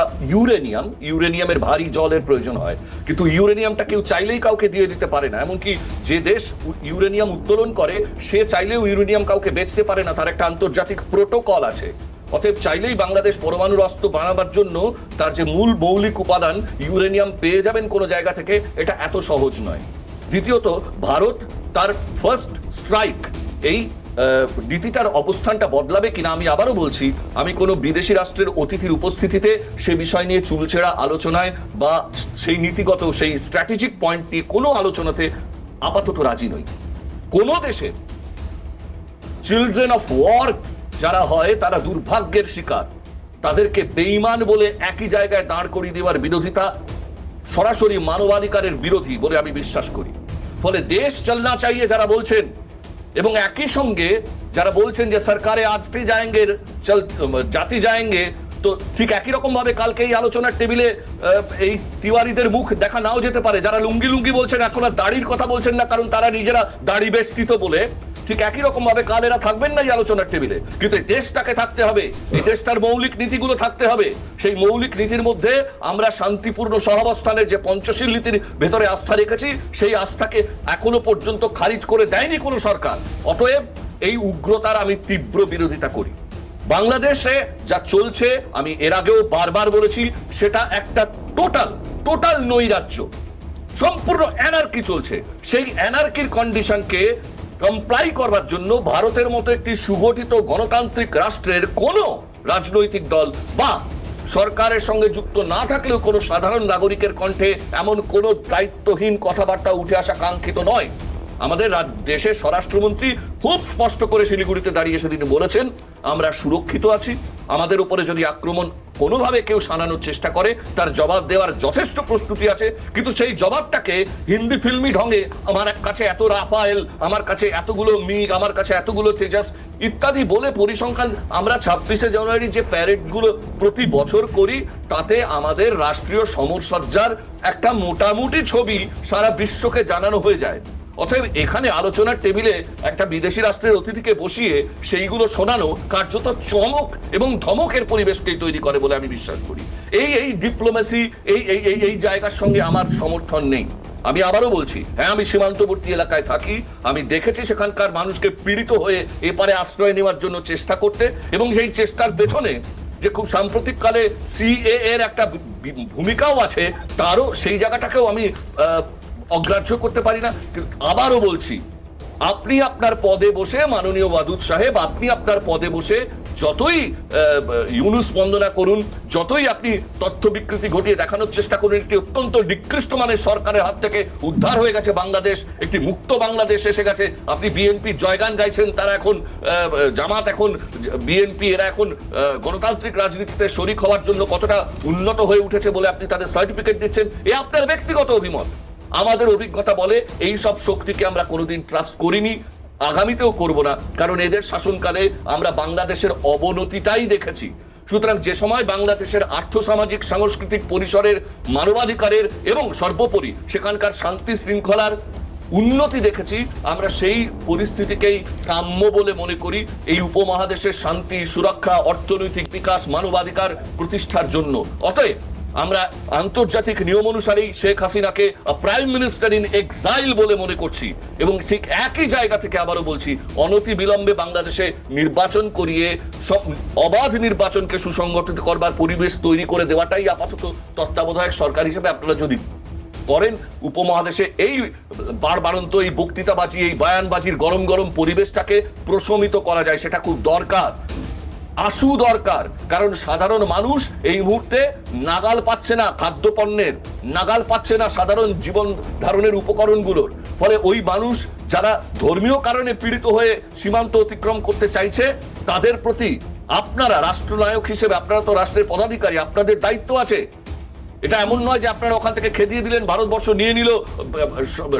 ইউরেনিয়ামের ভারী জলের প্রয়োজন হয়, কিন্তু ইউরেনিয়ামটা কেউ চাইলেই কাউকে দিয়ে দিতে পারে না। এমনকি যে দেশ ইউরেনিয়াম উত্তোলন করে সে চাইলেও ইউরেনিয়াম কাউকে বেচতে পারে না, তার একটা আন্তর্জাতিক প্রোটোকল আছে। অতএব চাইলেই বাংলাদেশ পরমাণুর অস্ত্র বানাবার জন্য তার যে মূল মৌলিক উপাদান ইউরেনিয়াম পেয়ে যাবেন কোনো জায়গা থেকে, এটা এত সহজ নয়। দ্বিতীয়ত, ভারত তার ফার্স্ট স্ট্রাইক এই নীতিটার অবস্থানটা বদলাবে কিনা আমি আবারও বলছি, আমি কোনো বিদেশি রাষ্ট্রের অতিথির উপস্থিতিতে সে বিষয় নিয়ে চুলছেড়া আলোচনায় বা সেই নীতিগত সেই স্ট্র্যাটেজিক পয়েন্ট নিয়ে কোনো আলোচনাতে আপাতত রাজি নই। কোন দেশে চিলড্রেন অফ ওয়ার যারা হয় তারা দুর্ভাগ্যের শিকার, তাদেরকে বেঈমান বলে একই জায়গায় দাঁড় করিয়ে দেওয়ার বিরোধিতা সরাসরি মানবাধিকারের বিরোধী বলে আমি বিশ্বাস করি। ফলে দেশ চলনা চাইয়ে যারা বলছেন এবং একই সঙ্গে যারা বলছেন যে সরকারে আজতে যাएंगे জাতি যাएंगे, তো ঠিক একই রকম ভাবে কালকে এই আলোচনার টেবিলে এই তিওয়ারিদের মুখ দেখা নাও যেতে পারে, যারা লুঙ্গি লুঙ্গি বলছেন এখন আর দাড়ির কথা বলছেন না কারণ তারা নিজেরা দাড়ি বেষ্টিত বলে, ঠিক একই রকম ভাবে কাল এরা থাকবেন না এই আলোচনার টেবিলে। কিন্তু এই দেশটাকে থাকতে হবে, এই দেশটার মৌলিক নীতিগুলো থাকতে হবে। সেই মৌলিক নীতির মধ্যে আমরা শান্তিপূর্ণ সহাবস্থানের যে পঞ্চশীল নীতির ভেতরে আস্থা রেখেছি, সেই আস্থাকে এখনো পর্যন্ত খারিজ করে দেয়নি কোনো সরকার। অতএব এই উগ্রতার আমি তীব্র বিরোধিতা করি। বাংলাদেশে যা চলছে আমি এর আগেও বারবার বলেছি, সেটা একটা টোটাল নৈরাজ্য, সম্পূর্ণ অ্যানার্কি চলছে। সেই অ্যানার্কির কন্ডিশনকে কমপ্লাই করবার জন্য ভারতের মতো একটি সুগঠিত গণতান্ত্রিক রাষ্ট্রের কোনো রাজনৈতিক দল বা সরকারের সঙ্গে যুক্ত না থাকলেও কোনো সাধারণ নাগরিকের কণ্ঠে এমন কোনো দায়িত্বহীন কথাবার্তা উঠে আসা কাঙ্ক্ষিত নয়। আমাদের দেশের স্বরাষ্ট্রমন্ত্রী খুব স্পষ্ট করে শিলিগুড়িতে দাঁড়িয়ে সেদিন বলেছেন, আমরা সুরক্ষিত আছি, আমাদের উপরে যদি আক্রমণ কোনোভাবে কেউ সানানোর চেষ্টা করে তার জবাব দেওয়ার যথেষ্ট প্রস্তুতি আছে। কিন্তু সেই জবাবটাকে হিন্দি ফিল্মি ঢঙে আমার কাছে এত রাফায়েল, আমার কাছে এতগুলো মিগ, আমার কাছে এতগুলো তেজাস ইত্যাদি বলে পরিসংখ্যান, আমরা 26শে জানুয়ারি যে প্যারেডগুলো প্রতি বছর করি তাতে আমাদের রাষ্ট্রীয় সমরসজ্জার একটা মোটামুটি ছবি সারা বিশ্বকে জানানো হয়ে যায়। অতএব এখানে আলোচনার টেবিলে একটা বিদেশি রাষ্ট্রের অতিথিকে বসিয়ে সেইগুলো শোনানো কার্যত চমক এবং ধমকের পরিবেশকেই তৈরি করে বলে আমি বিশ্বাস করি। এই ডিপ্লোমেসি এই জায়গার সঙ্গে আমার সমর্থন নেই। আমি আবারও বলছি, হ্যাঁ আমি সীমান্তবর্তী এলাকায় থাকি, আমি দেখেছি সেখানকার মানুষকে পীড়িত হয়ে এপারে আশ্রয় নেওয়ার জন্য চেষ্টা করতে, এবং সেই চেষ্টার পেছনে যে খুব সাম্প্রতিক কালে সিএএ এর একটা ভূমিকাও আছে, তারও সেই জায়গাটাকেও আমি অগ্রাহ্য করতে পারি না। আবারও বলছি, আপনি আপনার পদে বসে, মাননীয় ওয়াদুদ সাহেব, আপনি আপনার পদে বসে যতই ইউনুস বন্দনা করুন, যতই আপনি তথ্য বিকৃতি ঘটিয়ে দেখানোর চেষ্টা করুন, একটি অত্যন্ত নিকৃষ্ট মানের সরকারের হাত থেকে উদ্ধার হয়ে গেছে বাংলাদেশ, একটি মুক্ত বাংলাদেশ এসে গেছে। আপনি বিএনপি জয়গান গাইছেন, তারা এখন জামাত, এখন বিএনপি, এরা এখন গণতান্ত্রিক রাজনীতিতে শরিক হওয়ার জন্য কতটা উন্নত হয়ে উঠেছে বলে আপনি তাদের সার্টিফিকেট দিচ্ছেন। এ আপনার ব্যক্তিগত অভিমত। আমাদের অভিজ্ঞতা বলে এই সব শক্তিকে আমরা কোনোদিন ট্রাস্ট করিনি, আগামীতেও করব না, কারণ এদের শাসনকালে আমরা বাংলাদেশের অবনতিটাই দেখেছি। সুতরাং যে সময় বাংলাদেশের আর্থসামাজিক সাংস্কৃতিক পরিসরের, মানবাধিকারের এবং সর্বোপরি সেখানকার শান্তি শৃঙ্খলার উন্নতি দেখেছি, আমরা সেই পরিস্থিতিকেই কাম্য বলে মনে করি এই উপমহাদেশের শান্তি, সুরক্ষা, অর্থনৈতিক বিকাশ, মানবাধিকার প্রতিষ্ঠার জন্য। অতএব আমরা আন্তর্জাতিক নিয়ম অনুসারেই শেখ হাসিনাকে প্রাইম মিনিস্টার ইন এক্সাইল বলে মনে করছি, এবং ঠিক একই জায়গা থেকে আবারও বলছি, অনতি বিলম্বে বাংলাদেশে নির্বাচন করিয়ে সব অবাধ নির্বাচনকে সুসংগঠিত করবার পরিবেশ তৈরি করে দেওয়াটাই আপাতত তত্ত্বাবধায়ক সরকার হিসেবে আপনারা যদি করেন, উপমহাদেশে এই বারবারন্ত, এই বক্তৃতাবাজি, এই বয়ানবাজির গরম গরম পরিবেশটাকে প্রশমিত করা যায়, সেটা খুব দরকার, আশু দরকার। কারণ সাধারণ মানুষ এই মুহূর্তে নাগাল পাচ্ছে না খাদ্যপণ্যের, নাগাল পাচ্ছে না সাধারণ জীবন ধারণের উপকরণগুলোর। ফলে ওই মানুষ যারা ধর্মীয় কারণে পীড়িত হয়ে সীমান্ত অতিক্রম করতে চাইছে, তাদের প্রতি আপনারা রাষ্ট্রনায়ক হিসেবে, আপনারা তো রাষ্ট্রের পদাধিকারী, আপনাদের দায়িত্ব আছে। এটা এমন নয় যে আপনারা ওখান থেকে খেদিয়ে দিলেন, ভারতবর্ষ নিয়ে নিল,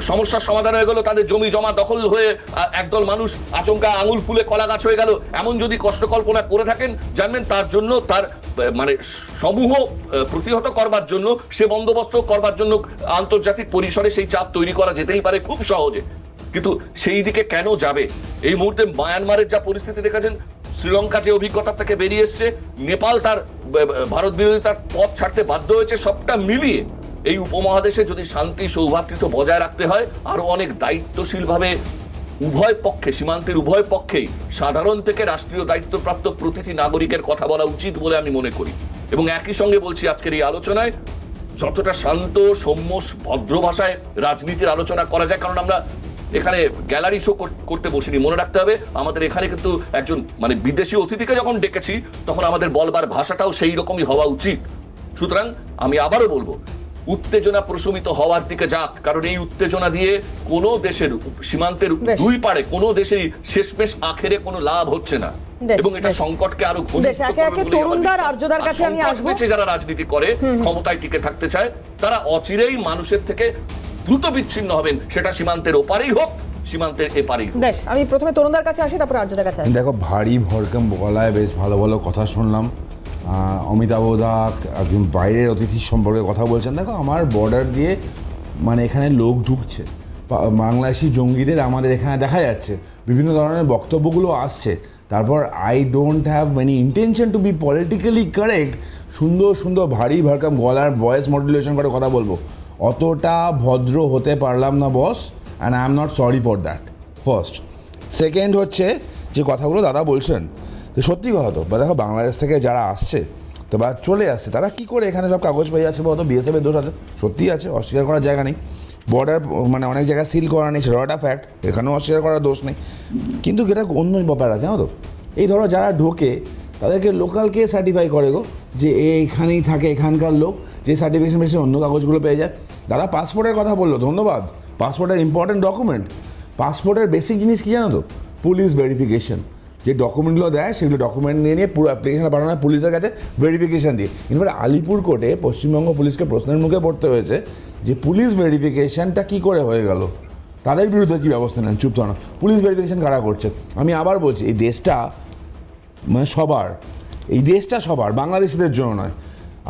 সমস্যার সমাধান হয়ে গেল, তাদের জমি জমা দখল হয়ে একদল মানুষ আচমকা আঙুল ফুলে কলা গাছ হয়ে গেল। এমন যদি কষ্ট কল্পনা করে থাকেন, জানবেন তার জন্য, তার মানে সমূহ প্রতিহত করবার জন্য, সে বন্দোবস্ত করবার জন্য আন্তর্জাতিক পরিসরে সেই চাপ তৈরি করা যেতেই পারে খুব সহজে। কিন্তু সেই দিকে কেন যাবে? এই মুহূর্তে মায়ানমারের যা পরিস্থিতি দেখেছেন, শ্রীলঙ্কা যে অভিজ্ঞতা থেকে বেরিয়ে এসছে, নেপাল তার ভারত বিরোধিতার পথ ছাড়তে বাধ্য হয়েছে, সবটা মিলিয়ে এই উপমহাদেশে যদি শান্তি সৌভ্রাতৃত্ব বজায় রাখতে হয়, আরো অনেক দায়িত্বশীলভাবে উভয় পক্ষে, সীমান্তের উভয় পক্ষেই সাধারণ থেকে রাষ্ট্রীয় দায়িত্বপ্রাপ্ত প্রতিটি নাগরিকের কথা বলা উচিত বলে আমি মনে করি। এবং একই সঙ্গে বলছি, আজকের এই আলোচনায় যতটা শান্ত, সৌম্য, ভদ্র ভাষায় রাজনীতির আলোচনা করা যায়, কারণ আমরা এখানে গ্যালারি শো করতে বসিনি। মনে রাখতে হবে, আমাদের এখানে কিন্তু একজন মানে বিদেশি অতিথিকে যখন ডেকেছি, তখন আমাদের বলবার ভাষাটাও সেই রকমই হওয়া উচিত। সুতরাং আমি আবারও বলবো, উত্তেজনা প্রশমিত হওয়ার দিকে যাক, কারণ এই উত্তেজনা দিয়ে কোনো দেশের সীমান্তের দুই পারে কোনো দেশেরই শেষমেশ আখেরে কোনো লাভ হচ্ছে না, এবং এটা সংকটকে আরো আর্যদার কাছে আমি আসবো। যারা রাজনীতি করে, ক্ষমতায় টিকে থাকতে চায়, তারা অচিরেই মানুষের থেকে দ্রুত বিচ্ছিন্ন হবেন, সেটা সীমান্তের ওপারেই হোক, সীমান্তের এপারেই হোক। বেশ, আমি প্রথমে তরুণদার কাছে আসি, তারপর আর্যদার কাছে আসি। দেখো, ভারী ভরকম গলায় বেশ ভালো ভালো কথা শুনলাম, অমিতাভ দা একদম বাইরের অতিথির সম্পর্কে কথা বলছেন। দেখো আমার বর্ডার দিয়ে মানে এখানে লোক ঢুকছে, বাংলাদেশি জঙ্গিদের আমাদের এখানে দেখা যাচ্ছে, বিভিন্ন ধরনের বক্তব্যগুলো আসছে। তারপর I don't have any intention to be politically correct, সুন্দর সুন্দর ভারী ভারকাম গলার ভয়েস মডুলেশন করে কথা বলবো, অতটা ভদ্র হতে পারলাম না boss, and I am not sorry for that first. Second হচ্ছে যে কথাগুলো দাদা বলছেন, তো সত্যি কথা তো, বা দেখো বাংলাদেশ থেকে যারা আসছে তো বা চলে আসছে, তারা কী করে এখানে সব কাগজ পেয়ে যাচ্ছে, বা অত বিএসএফের দোষ আছে, সত্যিই আছে, অস্বীকার করার জায়গা নেই। বর্ডার মানে অনেক জায়গায় সিল করা নেই, সেটা একটা ফ্যাক্ট, এখানেও অস্বীকার করার দোষ নেই। কিন্তু এটা অন্য ব্যাপার আছে, জানো তো, এই ধরো যারা ঢোকে তাদেরকে লোকালকে সার্টিফাই করে গো, যে এইখানেই থাকে এখানকার লোক, যে সার্টিফিকেশন বেশি অন্য কাগজগুলো পেয়ে যায়। দাদা পাসপোর্টের কথা বললো, ধন্যবাদ। পাসপোর্টের ইম্পর্টেন্ট ডকুমেন্ট, পাসপোর্টের বেসিক জিনিস কী জানো তো, পুলিশ ভেরিফিকেশন। যে ডকুমেন্টগুলো দেয় সেগুলো ডকুমেন্ট নিয়ে পুরো অ্যাপ্লিকেশন পাঠানো হয় পুলিশের কাছে ভেরিফিকেশান দিয়ে। ইনফ্যাক্ট আলিপুর কোর্টে পশ্চিমবঙ্গ পুলিশকে প্রশ্নের মুখে পড়তে হয়েছে যে পুলিশ ভেরিফিকেশানটা কী করে হয়ে গেল, তাদের বিরুদ্ধে কী ব্যবস্থা নেন, চুপ থানো। পুলিশ ভেরিফিকেশান কারা করছে? আমি আবার বলছি, এই দেশটা মানে সবার, এই দেশটা সবার, বাংলাদেশিদের জন্য নয়।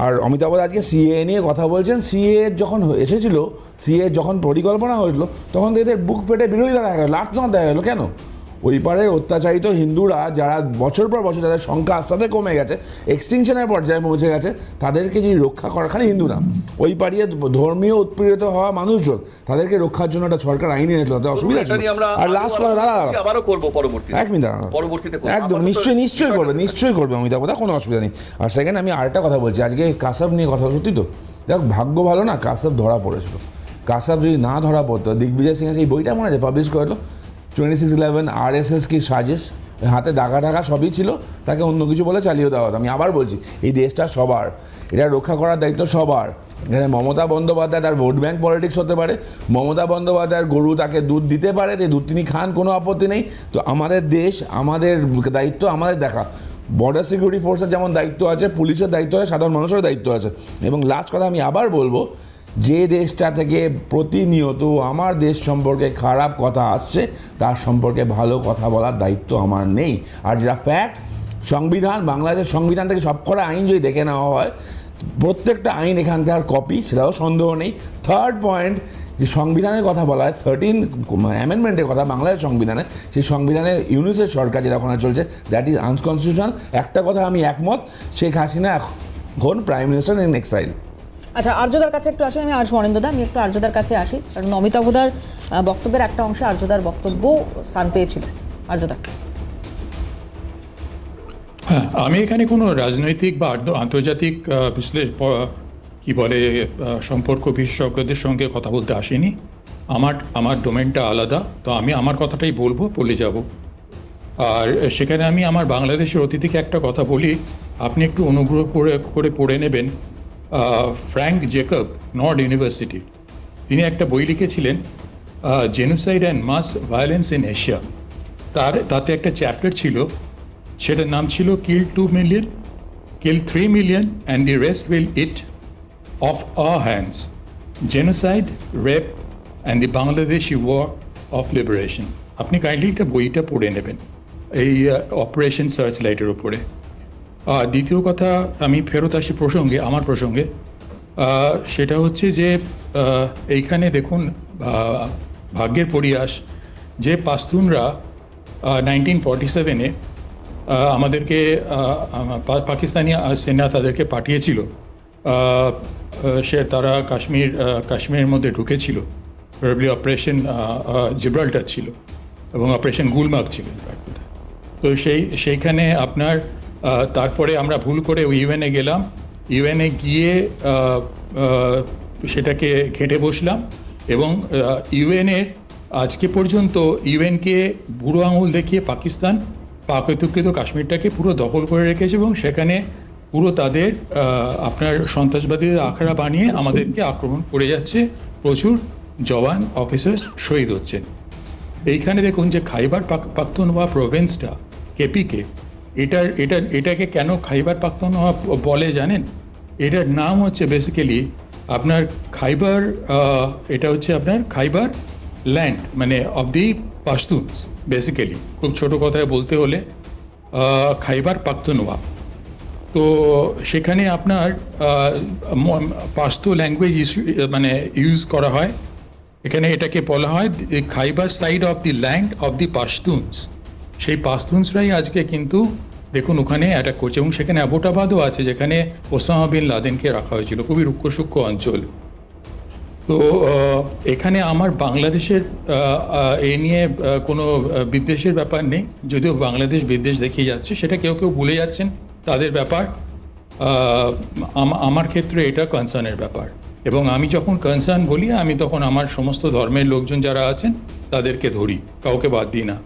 আর অমিতাভ আজকে সিএ নিয়ে কথা বলছেন। সিএ যখন এসেছিল, সিএ যখন পরিকল্পনা হয়েছিল, তখন এদের বুক ফেটে বিরোধিতা দেখা গেল, লাটনা দেখা গেলো। কেন? ওই পারের অত্যাচারিত হিন্দুরা যারা বছর পর বছর যাদের সংখ্যা আস্তে আস্তে কমে গেছে, এক্সটিংশনের পর্যায়ে পৌঁছে গেছে, তাদেরকে যদি রক্ষা করা, খালি হিন্দু না, ওই পাড়িয়ে ধর্মীয় উৎপীড়িত হওয়া মানুষজন, তাদেরকে রক্ষার জন্য একটা সরকার আইন এনেছিল, তাদের অসুবিধা ছিল। আর লাস্ট কথা দাদা, এক মিনিট, একদম নিশ্চয়ই করবে অমিতাভ দা, কোনো অসুবিধা নেই। আর সেকেন্ড আমি আরেকটা কথা বলছি, আজকে কাসাব নিয়ে কথা, সত্যি তো দেখ ভাগ্য ভালো না, কাসাব ধরা পড়েছিল। কাসাব যদি না ধরা পড়তো, দিগ্বিজয় সিং এই বইটা মনে আছে পাবলিশ করলো 26/11 RSS কি সাজেশ, হাতে দাগা টাকা সবই ছিল, তাকে অন্য কিছু বলে চালিয়ে দেওয়া হতো। আমি আবার বলছি, এই দেশটা সবার, এটা রক্ষা করার দায়িত্ব সবার। এখানে মমতা বন্দ্যোপাধ্যায় তার ভোট ব্যাঙ্ক পলিটিক্স হতে পারে, মমতা বন্দ্যোপাধ্যায়ের গরু তাকে দুধ দিতে পারে, যে দুধ তিনি খান, কোনো আপত্তি নেই। তো আমাদের দেশ, আমাদের দায়িত্ব আমাদের দেখা। বর্ডার সিকিউরিটি ফোর্সের যেমন দায়িত্ব আছে, পুলিশের দায়িত্ব আছে, সাধারণ মানুষের দায়িত্ব আছে। এবং লাস্ট কথা আমি আবার বলবো, যে দেশটা থেকে প্রতিনিয়ত আমার দেশ সম্পর্কে খারাপ কথা আসছে, তার সম্পর্কে ভালো কথা বলার দায়িত্ব আমার নেই। আর যেটা ফ্যাক্ট, সংবিধান, বাংলাদেশের সংবিধান থেকে সবকটা আইন যদি দেখে নেওয়া হয়, প্রত্যেকটা আইন এখানকার কপি, সেটাও সন্দেহ নেই। থার্ড পয়েন্ট, যে সংবিধানের কথা বলা হয়, 13 অ্যামেন্ডমেন্টের কথা বাংলাদেশ সংবিধানে, সেই সংবিধানে ইউনিসের সরকার যেটা ওখানে চলছে, দ্যাট ইজ আনকনস্টিটিউশনাল। একটা কথা আমি একমত, শেখ হাসিনা এখন প্রাইম মিনিস্টার ইন এক্সাইল। আচ্ছা, আর্যদার কাছে একটু আসি, আমি অনিন্দদা, আমি একটু আর্যদার কাছে আসি, কারণ অমিতাভদার বক্তব্যের একটা অংশে আর্যদার বক্তব্য স্থান পেয়েছিল। আর্যদা। হ্যাঁ, আমি এখানে কোনো রাজনৈতিক বা আন্তর্জাতিক কি বলে সম্পর্ক বিশেষজ্ঞদের সঙ্গে কথা বলতে আসিনি। আমার ডোমেনটা আলাদা, তো আমি আমার কথাটাই বলে যাব। আর সেখানে আমি আমার বাংলাদেশের অতিথিকে একটা কথা বলি, আপনি একটু অনুগ্রহ করে পড়ে নেবেন। ফ্র্যাঙ্ক জেকব, নর্ড ইউনিভার্সিটি, তিনি একটা বই লিখেছিলেন, genocide and mass violence in Asia. তাতে একটা চ্যাপ্টার ছিল, সেটার নাম ছিল kill 2 million, kill 3 million and the rest will eat of our hands, genocide, rape and the Bangladeshi war of liberation. আপনি কাইন্ডলি একটা বইটা পড়ে নেবেন এই অপারেশন সার্চ লাইটের উপরে। দ্বিতীয় কথা, আমি ফেরত আসি আমার প্রসঙ্গে, সেটা হচ্ছে যে এইখানে দেখুন, ভাগ্যের পরিহাস যে পাস্তুনরা 1947-এ আমাদেরকে পাকিস্তানি সেনা তাদেরকে পাঠিয়েছিল, তারা কাশ্মীরের মধ্যে ঢুকেছিল, অপারেশন জিব্রাল্টার ছিল এবং অপারেশন গুলমার্গ ছিল। তো সেইখানে আপনার তারপরে আমরা ভুল করে ইউএনএ গেলাম, ইউএনএ গিয়ে সেটাকে ঘেঁটে বসলাম এবং ইউএনএর আজকে পর্যন্ত ইউএনকে বুড়ো আঙুল দেখিয়ে পাকিস্তান পাক অধিকৃত কাশ্মীরটাকে পুরো দখল করে রেখেছে এবং সেখানে পুরো তাদের আপনার সন্ত্রাসবাদীদের আখড়া বানিয়ে আমাদেরকে আক্রমণ করে যাচ্ছে, প্রচুর জওয়ান অফিসার্স শহীদ হচ্ছেন। এইখানে দেখুন যে খাইবার পাখতুনখোয়া প্রভিন্সটা, কেপিকে, এটাকে কেন খাইবার পাখতুনখোয়া বলে জানেন? এটার নাম হচ্ছে বেসিক্যালি আপনার খাইবার, এটা হচ্ছে আপনার খাইবার ল্যান্ড, মানে অফ দি পাশতুনস। বেসিক্যালি খুব ছোট কথায় বলতে হলে খাইবার পাখতুনখোয়া। তো সেখানে আপনার পাশতো ল্যাঙ্গুয়েজ মানে ইউজ করা হয়। এখানে এটাকে বলা হয় Khyber side of the land of the Pashtuns. সেই পাশতুনসরাই আজকে কিন্তু দেখুন ওখানে অ্যাটাক করছে, এবং সেখানে অ্যাবোটাবাদও আছে যেখানে ওসামা বিন লাদেনকে রাখা হয়েছিল, খুবই রুক্ষ সূক্ষ্ম অঞ্চল। তো এখানে আমার বাংলাদেশের এ নিয়ে কোনো বিদ্বেষের ব্যাপার নেই, যদিও বাংলাদেশ বিদ্বেষ দেখিয়ে যাচ্ছে, সেটা কেউ কেউ ভুলে যাচ্ছেন, তাদের ব্যাপার। আমার ক্ষেত্রে এটা কনসার্নের ব্যাপার, এবং আমি যখন কনসার্ন বলি আমি তখন আমার সমস্ত ধর্মের লোকজন যারা আছেন তাদেরকে ধরি, কাউকে বাদ দিই না।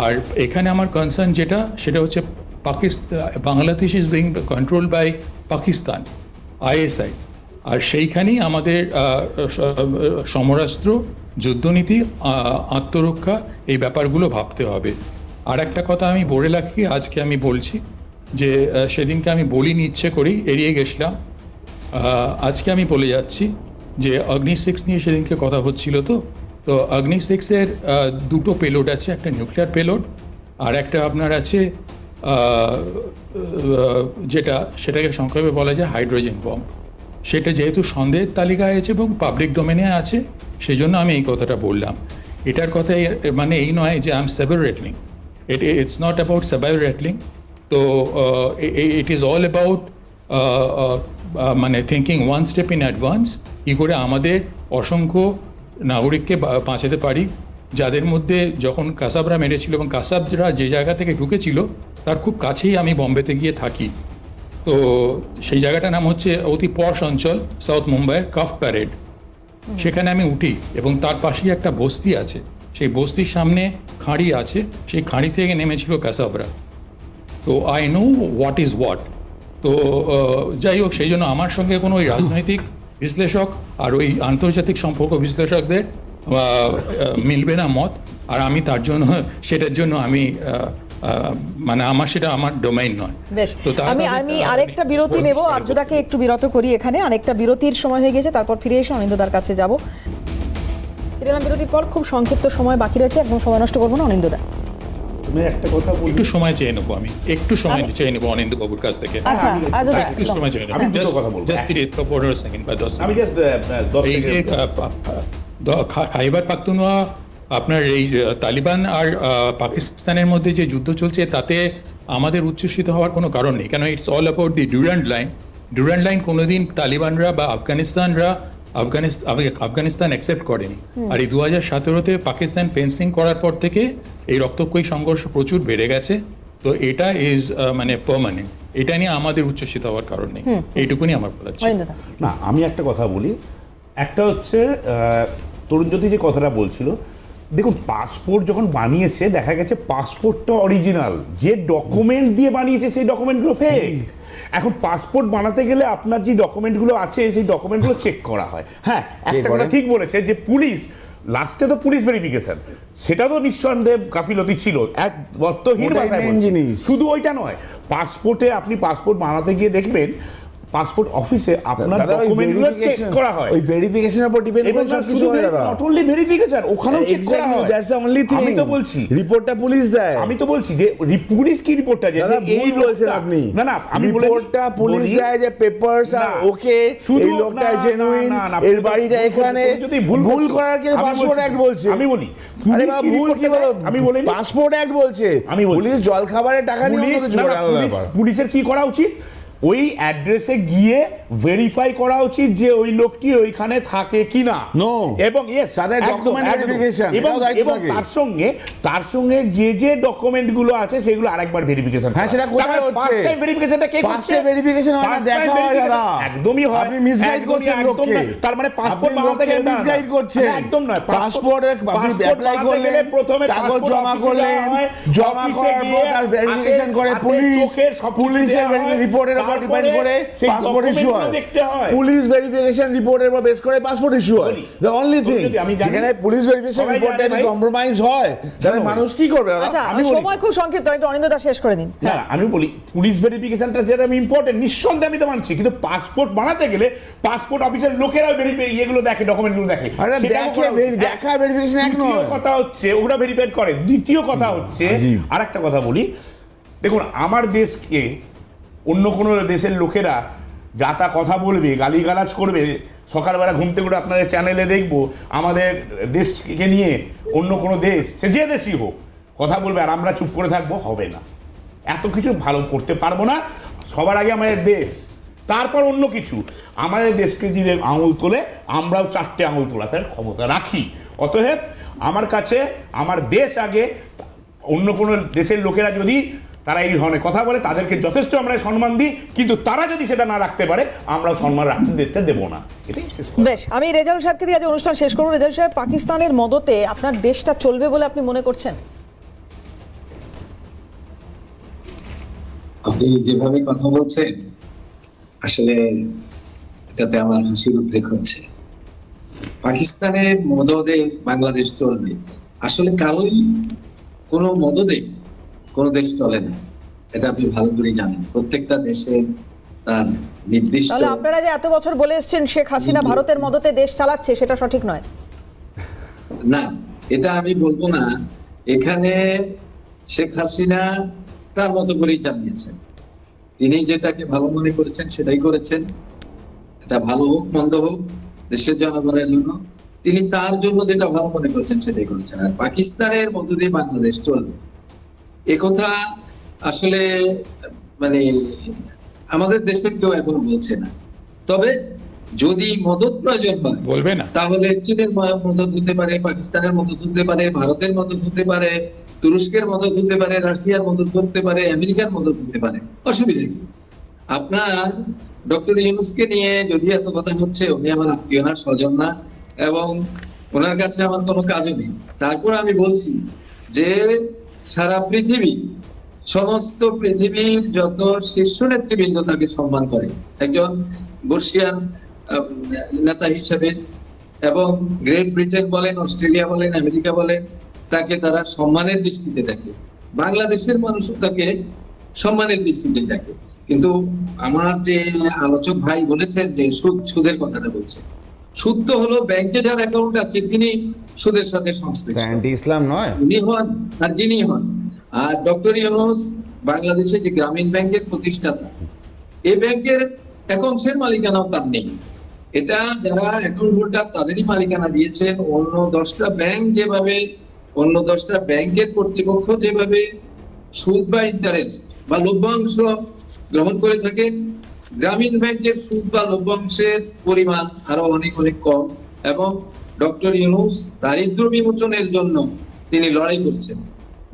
আর এখানে আমার কনসার্ন যেটা, সেটা হচ্ছে Bangladesh is being control by Pakistan, ISI। আর সেইখানেই আমাদের সমরাস্ত্র, যুদ্ধনীতি, আত্মরক্ষা, এই ব্যাপারগুলো ভাবতে হবে। আর একটা কথা আমি বলে রাখি, আজকে আমি বলছি যে সেদিনকে আমি বলিনি, ইচ্ছে করেই এড়িয়ে গেছিলাম, আজকে আমি বলে যাচ্ছি যে অগ্নি 6 নিয়ে সেদিনকে কথা হচ্ছিল। তো অগ্নি 6-এর দুটো পেলোড আছে, একটা নিউক্লিয়ার পেলোড আর একটা আপনার আছে সেটাকে সংক্ষেপে বলা যায় হাইড্রোজেন বম্ব। সেটা যেহেতু সন্দেহের তালিকায় আছে এবং পাবলিক ডোমেনে আছে, সেই জন্য আমি এই কথাটা বললাম। এটার কথা মানে এই নয় যে I am cyber rattling, it's not about cyber rattling. তো ইট ইজ অল অ্যাবাউট মানে thinking one step in advance, কী করে আমাদের অসংখ্য নাগরিককে বাঁচাতে পারি, যাদের মধ্যে যখন কাসাবরা মেরেছিল এবং কাসাবরা যে জায়গা থেকে ঢুকেছিল তার খুব কাছেই আমি বম্বেতে গিয়ে থাকি। তো সেই জায়গাটার নাম হচ্ছে অতি পশ অঞ্চল, সাউথ মুম্বাইয়ের কাফ প্যারেড। সেখানে আমি উঠি এবং তার পাশেই একটা বস্তি আছে, সেই বস্তির সামনে খাঁড়ি আছে, সেই খাঁড়ি থেকে নেমেছিল কাসাবরা। তো I know what is what. তো যাই হোক, সেই জন্য আমার সঙ্গে কোনো ওই রাজনৈতিক বিশ্লেষক আর ওই আন্তর্জাতিক সম্পর্ক বিশ্লেষকদের মিলবে না মত। আর আমি সেটার জন্য আমি মানে সেটা আমার ডোমেইন নয়। বেশ, আমি আরেকটা বিরতি নেব, আর্যদাকে একটু বিরত করি এখানে, আরেকটা বিরতির সময় হয়ে গেছে, তারপর ফিরে এসে অনিন্দদার কাছে যাব। ফিরে এলাম বিরতির পর, খুব সংক্ষিপ্ত সময় বাকি রয়েছে, একদম সময় নষ্ট করবো না। অনিন্দদা, তুমি একটা কথা বলি, একটু সময় চেয়ে নেবো, আমি একটু সময় চেয়ে নেবো অনিন্দ বাবুর কাছ থেকে। আচ্ছা আর্যদা, একটু সময় চেয়ে নেবো, আমি দুটো কথা বলবো, জাস্ট 15 সেকেন্ড বা 10 আমি জাস্ট 10 সেকেন্ড। খাইবার পাখতুনখোয়া আপনার এই তালিবান আর পাকিস্তানের মধ্যে যে যুদ্ধ চলছে, তাতে আমাদের উচ্ছ্বসিত হওয়ার কোনো কারণ নেই, কেন it's all about the Durand line. Durand line কোনোদিন তালিবানরা বা আফগানিস্তান অ্যাকসেপ্ট করেনি। আর এই 2017-তে পাকিস্তান ফেন্সিং করার পর থেকে এই রক্তক্ষয়ী সংঘর্ষ প্রচুর বেড়ে গেছে। তো এটা ইজ মানে পার্মানেন্ট, এটা নিয়ে আমাদের উচ্ছ্বসিত হওয়ার কারণ নেই, এইটুকুনি আমার বলা ছিল। না, আমি একটা কথা বলি, একটা হচ্ছে তরুণজ্যোতি যে কথাটা বলছিল, দেখুন পাসপোর্ট যখন বানিয়েছে দেখা গেছে পাসপোর্টটা অরিজিনাল, যে ডকুমেন্ট দিয়ে বানিয়েছে সেই ডকুমেন্টগুলো ফেক। এখন পাসপোর্ট বানাতে গেলে আপনার যে ডকুমেন্টগুলো আছে সেই ডকুমেন্টগুলো চেক করা হয়। হ্যাঁ, একটা কথা ঠিক বলেছে যে পুলিশ লাস্টে তো পুলিশ ভেরিফিকেশন, সেটা তো নিঃসন্দেহে গাফিলতি ছিল, এক অর্থহীন ভাষায় বলছি। শুধু ওইটা নয়, পাসপোর্টে আপনি পাসপোর্ট বানাতে গিয়ে দেখবেন পাসপোর্ট অফিসে আপনার ডকুমেন্টগুলো চেক করা হয়, ওই ভেরিফিকেশনের উপর ডিপেন্ড করে সব কিছু হয় দাদা। নট অনলি ভেরিফিকেশন, ওখানেও চেক করা হয়। That's the only thing. আমি তো বলছি রিপোর্টটা পুলিশ দেয়। আমি তো বলছি যে পুলিশ কি রিপোর্টটা দেয়, দাদা ভুল বলছেন আপনি। না না, আমি রিপোর্টটা পুলিশ দেয় যে পেপারস আর ওকে, এই লোকটা জেনুইন, এর বাড়িটা এখানে। ভুল করার কে পাসপোর্ট অ্যাক্ট বলছে? আমি বলি, আরে বাবা ভুল কি বলো? আমি বলি পাসপোর্ট অ্যাক্ট বলছে। পুলিশ জল খাবারের টাকা নিয়ে অন্য কিছু করে, আলাদা ব্যাপার। পুলিশের কি করা উচিত? ওই অ্যাড্রেসে গিয়ে ভেরিফাই করা উচিত যে ওই লোকটি ওইখানে থাকে কিনা। নো, এবং তাদের ডকুমেন্ট ভেরিফিকেশন, এবং তার সঙ্গে যে ডকুমেন্টগুলো আছে সেগুলো আরেকবার ভেরিফিকেশন। হ্যাঁ, সেটা কোথায় হচ্ছে? ফার্স্ট টাইম ভেরিফিকেশনটা কে করছে? ফার্স্ট টাইম ভেরিফিকেশন হয় না, দেখা হয় দাদা। একদমই হয়। আপনি মিসগাইড করছেন লোককে। তার মানে পাসপোর্ট বানাতে গেলে মিসগাইড করছেন। একদম নয়। পাসপোর্ট আপনি অ্যাপ্লাই করলেন, প্রথমে কাগজ জমা করলেন, জমা করার পর তার ভেরিফিকেশন করে পুলিশ। পুলিশের রিপোর্টের উপর ডিপেন্ড করে পাসপোর্ট ইস্যু হয়। পুলিশ ভেরিফিকেশন রিপোর্টের উপর বেস করে পাসপোর্ট ইস্যু হয়। দ্য অনলি থিং, যেখানে পুলিশ ভেরিফিকেশন রিপোর্টটা যদি কম্প্রোমাইজ হয় তাহলে মানুষ কি করবে? আচ্ছা, সময় খুব সংক্ষিপ্ত, একটু অনিন্দদা শেষ করে দিন। না, আমি বলি পুলিশ ভেরিফিকেশনটা যেটা ইম্পর্টেন্ট, নিঃসন্দেহে আমি তো মানছি, কিন্তু পাসপোর্ট বানাতে গেলে পাসপোর্ট অফিসের লোকেরাও এগুলো দেখে, ডকুমেন্টগুলো দেখে। দেখা ভেরিফিকেশন এক নয়। কথা হচ্ছে ওরা ভেরিফাই করে। দ্বিতীয় কথা হচ্ছে, আরেকটা কথা বলি, দেখুন আমার দেশকে অন্য কোনো দেশের লোকেরা যা তা কথা বলবে, গালিগালাজ করবে, সকালবেলা ঘুম থেকে উঠে আপনাদের চ্যানেলে দেখবো আমাদের দেশকে নিয়ে অন্য কোনো দেশ, সে যে দেশই হোক, কথা বলবে আর আমরা চুপ করে থাকবো, হবে না। এত কিছু ভালো করতে পারবো না। সবার আগে আমাদের দেশ, তারপর অন্য কিছু। আমাদের দেশকে যদি আঙুল তোলে, আমরাও 4টে আঙুল তোলাতে ক্ষমতা রাখি। অতএব আমার কাছে আমার দেশ আগে। অন্য কোনো দেশের লোকেরা যদি তারা এই ধরনের কথা বলে, তাদেরকে যথেষ্ট আমরা সম্মান দিই, কিন্তু তারা যদি সেটা না রাখতে পারে, আমরাও সম্মান রাখতে দেবো না। এটাই শেষ কথা। বেশ, আমি রেজাউল সাহেবকে দিয়ে আজ অনুষ্ঠান শেষ করবো। রেজাউল সাহেব, পাকিস্তানের মদতে আপনার দেশটা চলবে বলে আপনি মনে করছেন? আপনি যেভাবে কথা বলছেন, আসলে এটাতে আমার হাসির উদ্রেক হচ্ছে। পাকিস্তানের মদদে বাংলাদেশ চলবে, আসলে কারোই কোনো মদদে কোনো দেশ চলে না, এটা আপনি ভালো করে জানেন। প্রত্যেকটা দেশে তার নির্দিষ্ট। তাহলে আপনারা যে এত বছর বলে এসেছেন শেখ হাসিনা ভারতের মদতে দেশ চালাচ্ছে, সেটা সঠিক নয়? না, এটা আমি বলবো না। এখানে শেখ হাসিনা তার মতো করেই চালিয়েছেন। তিনি যেটাকে ভালো মনে করেছেন সেটাই করেছেন। এটা ভালো হোক মন্দ হোক, দেশের জনগণের জন্য তিনি তার জন্য যেটা ভালো মনে করেছেন সেটাই করেছেন। আর পাকিস্তানের মধ্য দিয়ে বাংলাদেশ চলবে, একথা আসলে মানে আমাদের দেশের কেউ এখনো বলছে না। তবে যদি মদত প্রয়োজন হয় বলবে না, তাহলে চীনের মদত হতে পারে, পাকিস্তানের মদত হতে পারে, ভারতের মদত হতে পারে, তুরস্কের মদত হতে পারে, রাশিয়ার মদত হতে পারে, আমেরিকার মদত হতে পারে। অসুবিধা কি? আপনার ডক্টর ইউনূসকে নিয়ে যদি এত কথা হচ্ছে, উনি আমার আত্মীয় না, স্বজন না, এবং ওনার কাছে আমার কোনো কাজও নেই। তারপর আমি বলছি যে সারা পৃথিবী, সমস্ত পৃথিবীর যত শীর্ষ নেতৃবৃন্দ তাকে সম্মান করে একজন বর্ষিয়ান নেতা হিসেবে, এবং গ্রেট ব্রিটেন বলেন, অস্ট্রেলিয়া বলেন, আমেরিকা বলেন, তাকে তারা সম্মানের দৃষ্টিতে দেখে। বাংলাদেশের মানুষ তাকে সম্মানের দৃষ্টিতে দেখে। কিন্তু আমার যে আলোচক ভাই বলেছেন যে সুদের কথাটা বলছে, সুদ তো হলো ব্যাংকে যার অ্যাকাউন্ট আছে তিনি সুদের সাথে সংশ্লিষ্ট, অ্যান্টি ইসলাম নয় উনি হন আর যিনি হন। আর ডক্টর ইউনূস বাংলাদেশে যে গ্রামীণ ব্যাংকের প্রতিষ্ঠাতা, এই ব্যাংকের অ্যাকাউন্টের মালিকানাও তার নেই। এটা যারা অ্যাকাউন্ট হোল্ডার তাদেরই মালিকানা দিয়েছেন। অন্য 10টা ব্যাংক যেভাবে, অন্য 10টা ব্যাংকের কর্তৃপক্ষ যেভাবে সুদ বা ইন্টারেস্ট বা লভ্যাংশ গ্রহণ করে থাকে, গ্রামীণ ব্যাংকের সুদ বা লভ্যাংশের পরিমাণ আরো অনেক অনেক কম। এবং ডক্টর ইউনূস দারিদ্র বিমোচনের জন্য তিনি লড়াই করছেন,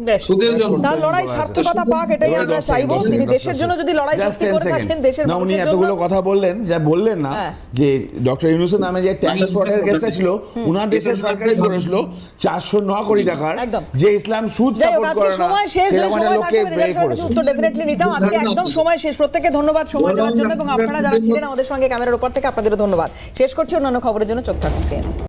বেশ, সুদের জন্য। তার লড়াই সার্থকতা পাক, এটাই আমরা চাইবো। তিনি দেশের জন্য যদি লড়াই সত্যি করে থাকেন, দেশের না, উনি মানুষের এতগুলো জন্য। কথা বললেন, যা বললেন না হ্যাঁ। যে ডক্টর ইউনূসের নামে যে ট্যাক্স ফ্রডের কেসটা ছিল, উনার দেশের সরকারই করেছিল 409 কোটি টাকার, একদম। যে ইসলাম সুদ যাই হোক, সাপোর্ট আজকে করে না, সময় শেষ, যে সেরকম একটা সময় লোককে থাকবে বের রেজাল্ট সাহেবের করেছে। উত্তর ডেফিনেটলি নিতাম। আজকে একদম সময় শেষ। প্রত্যেককে ধন্যবাদ সময় দেওয়ার জন্য, এবং আপনারা যারা ছিলেন আমাদের সঙ্গে ক্যামেরার উপর থেকে, আপনাদেরও ধন্যবাদ। শেষ করছি, অন্যান্য খবরের জন্য চোখ থাকুন CNN।